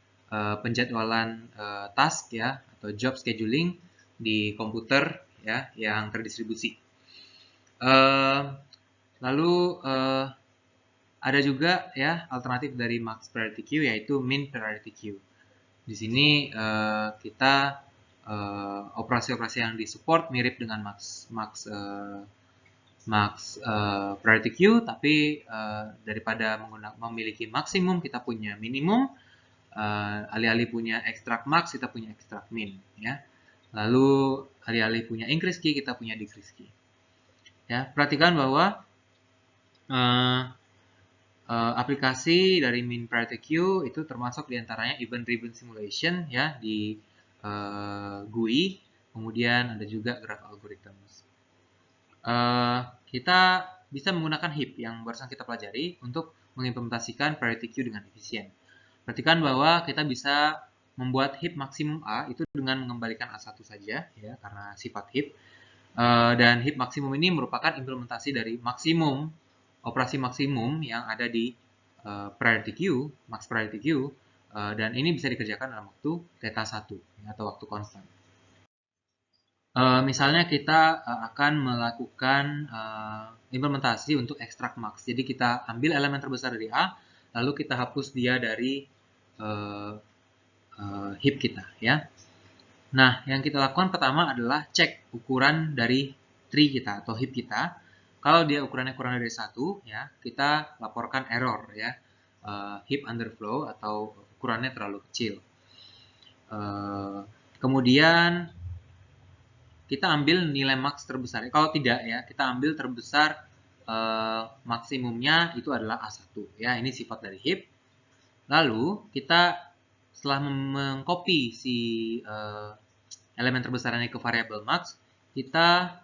penjadwalan task ya atau job scheduling di komputer ya yang terdistribusi. Lalu ada juga ya alternatif dari Max Priority Queue yaitu Min Priority Queue. Di sini kita operasi-operasi yang disupport mirip dengan Max Priority Queue, tapi daripada memiliki maksimum kita punya minimum, alih-alih punya extract max kita punya extract min ya. Lalu alih-alih punya increase key kita punya decrease key. Ya, perhatikan bahwa aplikasi dari Min Priority Queue itu termasuk diantaranya Event Driven Simulation ya di GUI, kemudian ada juga Graph Algorithms. Kita bisa menggunakan heap yang barusan kita pelajari untuk mengimplementasikan priority queue dengan efisien. Perhatikan bahwa kita bisa membuat heap maksimum A itu dengan mengembalikan A1 saja ya karena sifat heap. Dan heap maksimum ini merupakan implementasi dari maksimum operasi maksimum yang ada di priority queue, max priority queue, dan ini bisa dikerjakan dalam waktu theta 1 atau waktu konstan. Misalnya kita akan melakukan implementasi untuk extract max. Jadi kita ambil elemen terbesar dari A, lalu kita hapus dia dari heap kita ya. Nah, yang kita lakukan pertama adalah cek ukuran dari tree kita atau heap kita. Kalau dia ukurannya kurang dari 1 ya, kita laporkan error ya. Heap underflow atau ukurannya terlalu kecil. Kemudian kita ambil nilai max terbesar. Kalau tidak ya, kita ambil terbesar maksimumnya itu adalah A1 ya. Ini sifat dari heap. Lalu kita setelah mengcopy si elemen terbesarnya ke variabel max, kita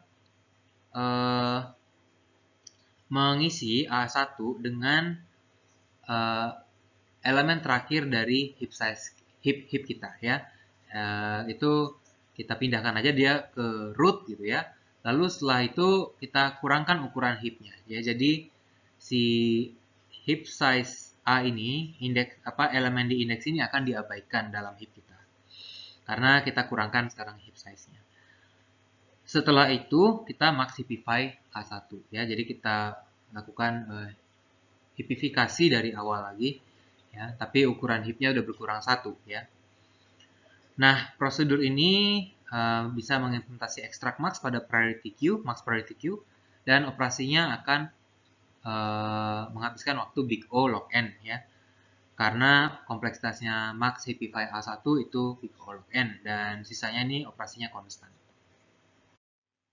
mengisi A1 dengan elemen terakhir dari heap size heap kita ya. Itu kita pindahkan aja dia ke root gitu ya. Lalu setelah itu kita kurangkan ukuran heapnya ya. Jadi si heap size A ini elemen di indeks ini akan diabaikan dalam heap kita. Karena kita kurangkan sekarang heap size-nya. Setelah itu kita maxipify A1 ya. Jadi kita lakukan heapifikasi dari awal lagi ya, tapi ukuran heapnya udah berkurang 1 ya. Nah, prosedur ini bisa mengimplementasi extract max pada priority queue, max priority queue, dan operasinya akan menghabiskan waktu big O log n ya. Karena kompleksitasnya max heapify A1 itu big O log n dan sisanya ini operasinya konstan.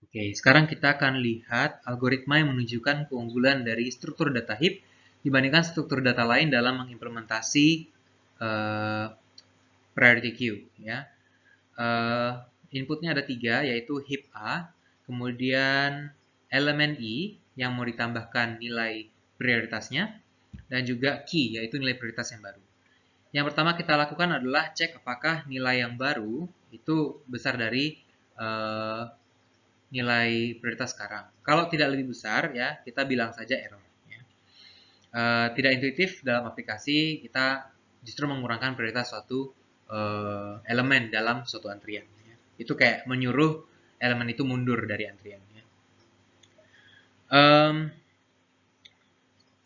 Oke, sekarang kita akan lihat algoritma yang menunjukkan keunggulan dari struktur data heap dibandingkan struktur data lain dalam mengimplementasi priority queue ya. Inputnya ada 3 yaitu heap A, kemudian elemen I yang mau ditambahkan nilai prioritasnya, dan juga key yaitu nilai prioritas yang baru. Yang pertama kita lakukan adalah cek apakah nilai yang baru itu besar dari nilai prioritas sekarang. Kalau tidak lebih besar ya kita bilang saja error. Ya. Tidak intuitif dalam aplikasi, kita justru mengurangkan prioritas suatu elemen dalam suatu antrian. Ya. Itu kayak menyuruh elemen itu mundur dari antrian. Ya.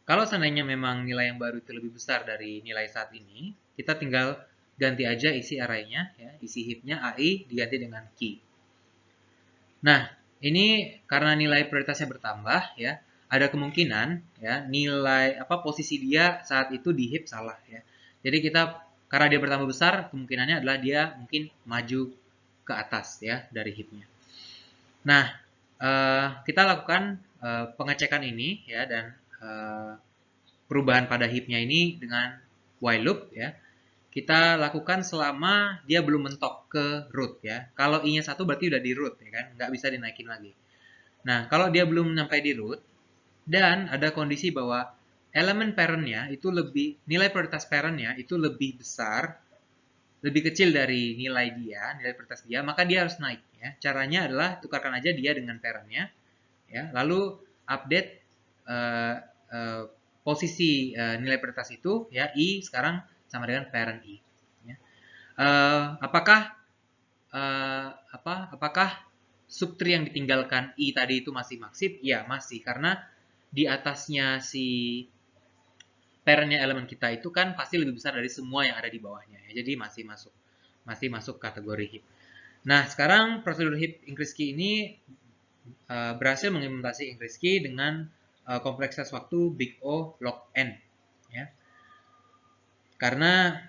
Kalau seandainya memang nilai yang baru itu lebih besar dari nilai saat ini, kita tinggal ganti aja isi arraynya, ya, isi heapnya AI diganti dengan key. Nah, ini karena nilai prioritasnya bertambah, ya, ada kemungkinan, ya, nilai posisi dia saat itu di heap salah, ya. Jadi kita karena dia bertambah besar, kemungkinannya adalah dia mungkin maju ke atas, ya, dari heapnya. Nah, kita lakukan pengecekan ini, ya, dan perubahan pada heapnya ini dengan while loop, ya. kita lakukan selama dia belum mentok ke root ya. Kalau i-nya 1 berarti udah di root ya kan, nggak bisa dinaikin lagi. Nah, kalau dia belum sampai di root dan ada kondisi bahwa elemen parent-nya itu nilai prioritas parent-nya itu lebih besar, lebih kecil dari nilai prioritas dia, maka dia harus naik ya. Caranya adalah tukarkan aja dia dengan parent-nya ya, lalu update posisi nilai prioritas itu ya, i sekarang sama dengan parent i ya. Apakah subtree yang ditinggalkan i tadi itu masih maksib? Ya, masih, karena di atasnya si parentnya elemen kita itu kan pasti lebih besar dari semua yang ada di bawahnya ya. Jadi masih masuk kategori heap. Nah, sekarang prosedur heap increase key ini berhasil mengimplementasi increase key dengan kompleksitas waktu big O log n ya. Karena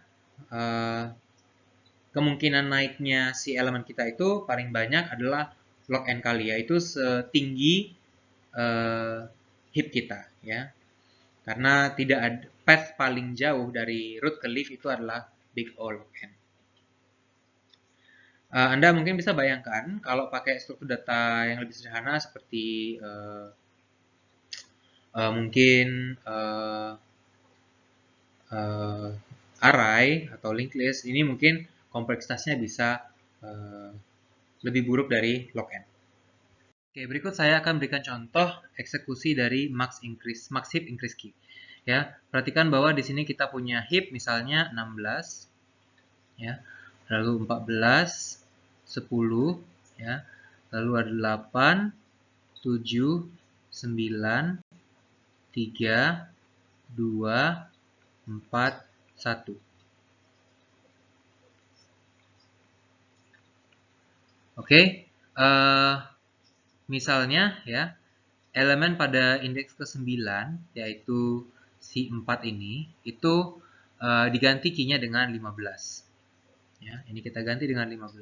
kemungkinan naiknya si elemen kita itu paling banyak adalah log n kali, yaitu setinggi heap kita ya. Karena tidak ada path paling jauh dari root ke leaf itu adalah big O log n. Anda mungkin bisa bayangkan kalau pakai struktur data yang lebih sederhana seperti mungkin array atau linked list, ini mungkin kompleksitasnya bisa lebih buruk dari log n. Oke, berikut saya akan berikan contoh eksekusi dari max heap increase key. Ya, perhatikan bahwa di sini kita punya heap misalnya 16 ya. Lalu 14, 10 ya. Lalu ada 8, 7, 9, 3, 2, 4, 1. Oke, misalnya ya, elemen pada indeks ke-9 yaitu si 4 ini itu diganti key-nya dengan 15. Ya, ini kita ganti dengan 15.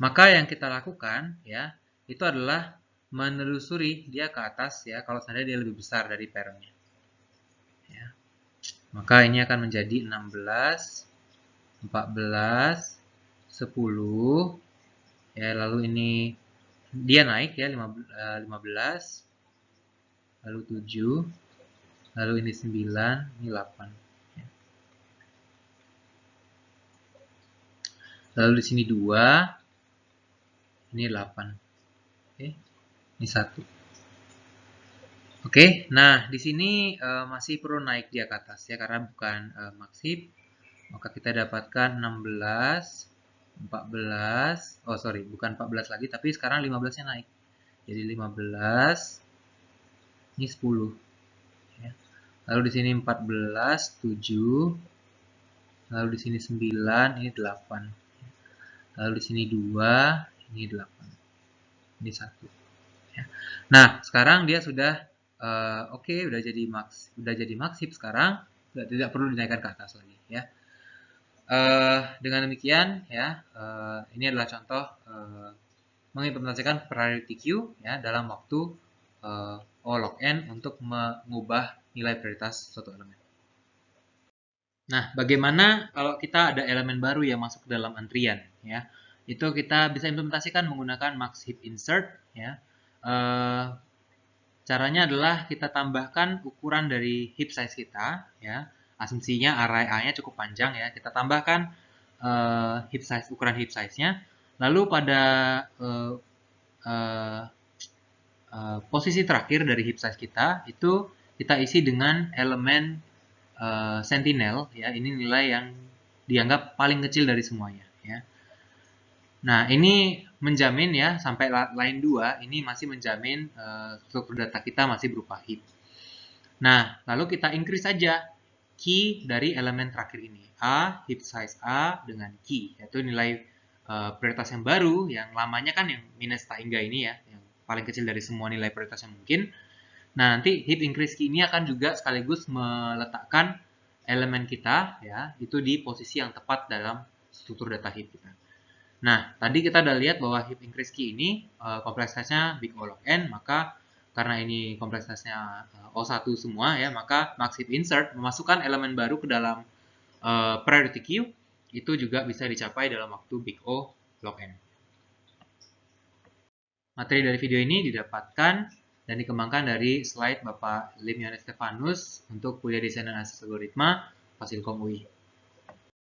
Maka yang kita lakukan ya, itu adalah menelusuri dia ke atas ya, kalau seandainya dia lebih besar dari parent-nya. Ya. Maka ini akan menjadi 16, 14, 10 ya, lalu ini dia naik ya 15, lalu 7, lalu ini 9, ini 8 ya. Lalu di sini 2, ini 8. Oke, ini 1. Oke, nah di sini masih perlu naik dia ke atas ya, karena bukan max heap. Maka kita dapatkan 16, 14, oh sorry, bukan 14 lagi, tapi sekarang 15-nya naik. Jadi 15, ini 10. Ya. Lalu di sini 14, 7, lalu di sini 9, ini 8. Lalu di sini 2, ini 8. Ini 1. Ya. Nah, sekarang dia sudah oke, udah jadi max heap sekarang, tidak perlu dinaikkan ke atas lagi ya. Dengan demikian ya, ini adalah contoh mengimplementasikan priority queue ya dalam waktu O log n untuk mengubah nilai prioritas suatu elemen. Nah, bagaimana kalau kita ada elemen baru yang masuk ke dalam antrian ya? Itu kita bisa implementasikan menggunakan max heap insert ya. Caranya adalah kita tambahkan ukuran dari heap size kita ya. Asumsinya array A-nya cukup panjang ya. Kita tambahkan ukuran heap size-nya. Lalu pada posisi terakhir dari heap size kita itu kita isi dengan elemen sentinel ya. Ini nilai yang dianggap paling kecil dari semuanya ya. Nah, ini menjamin ya, sampai line 2 ini masih menjamin struktur data kita masih berupa heap. Nah, lalu kita increase saja key dari elemen terakhir ini. A, heap size A dengan key, yaitu nilai prioritas yang baru, yang lamanya kan yang minus hingga ini ya, yang paling kecil dari semua nilai prioritas yang mungkin. Nah, nanti heap increase key ini akan juga sekaligus meletakkan elemen kita ya, itu di posisi yang tepat dalam struktur data heap kita. Nah, tadi kita udah lihat bahwa heap increase key ini kompleksitasnya big O log n, maka karena ini kompleksitasnya O1 semua ya, maka max heap insert memasukkan elemen baru ke dalam priority queue itu juga bisa dicapai dalam waktu big O log n. Materi dari video ini didapatkan dan dikembangkan dari slide Bapak Lim Yohanes Stefanus untuk kuliah desain dan analisis algoritma Fasilkom UI.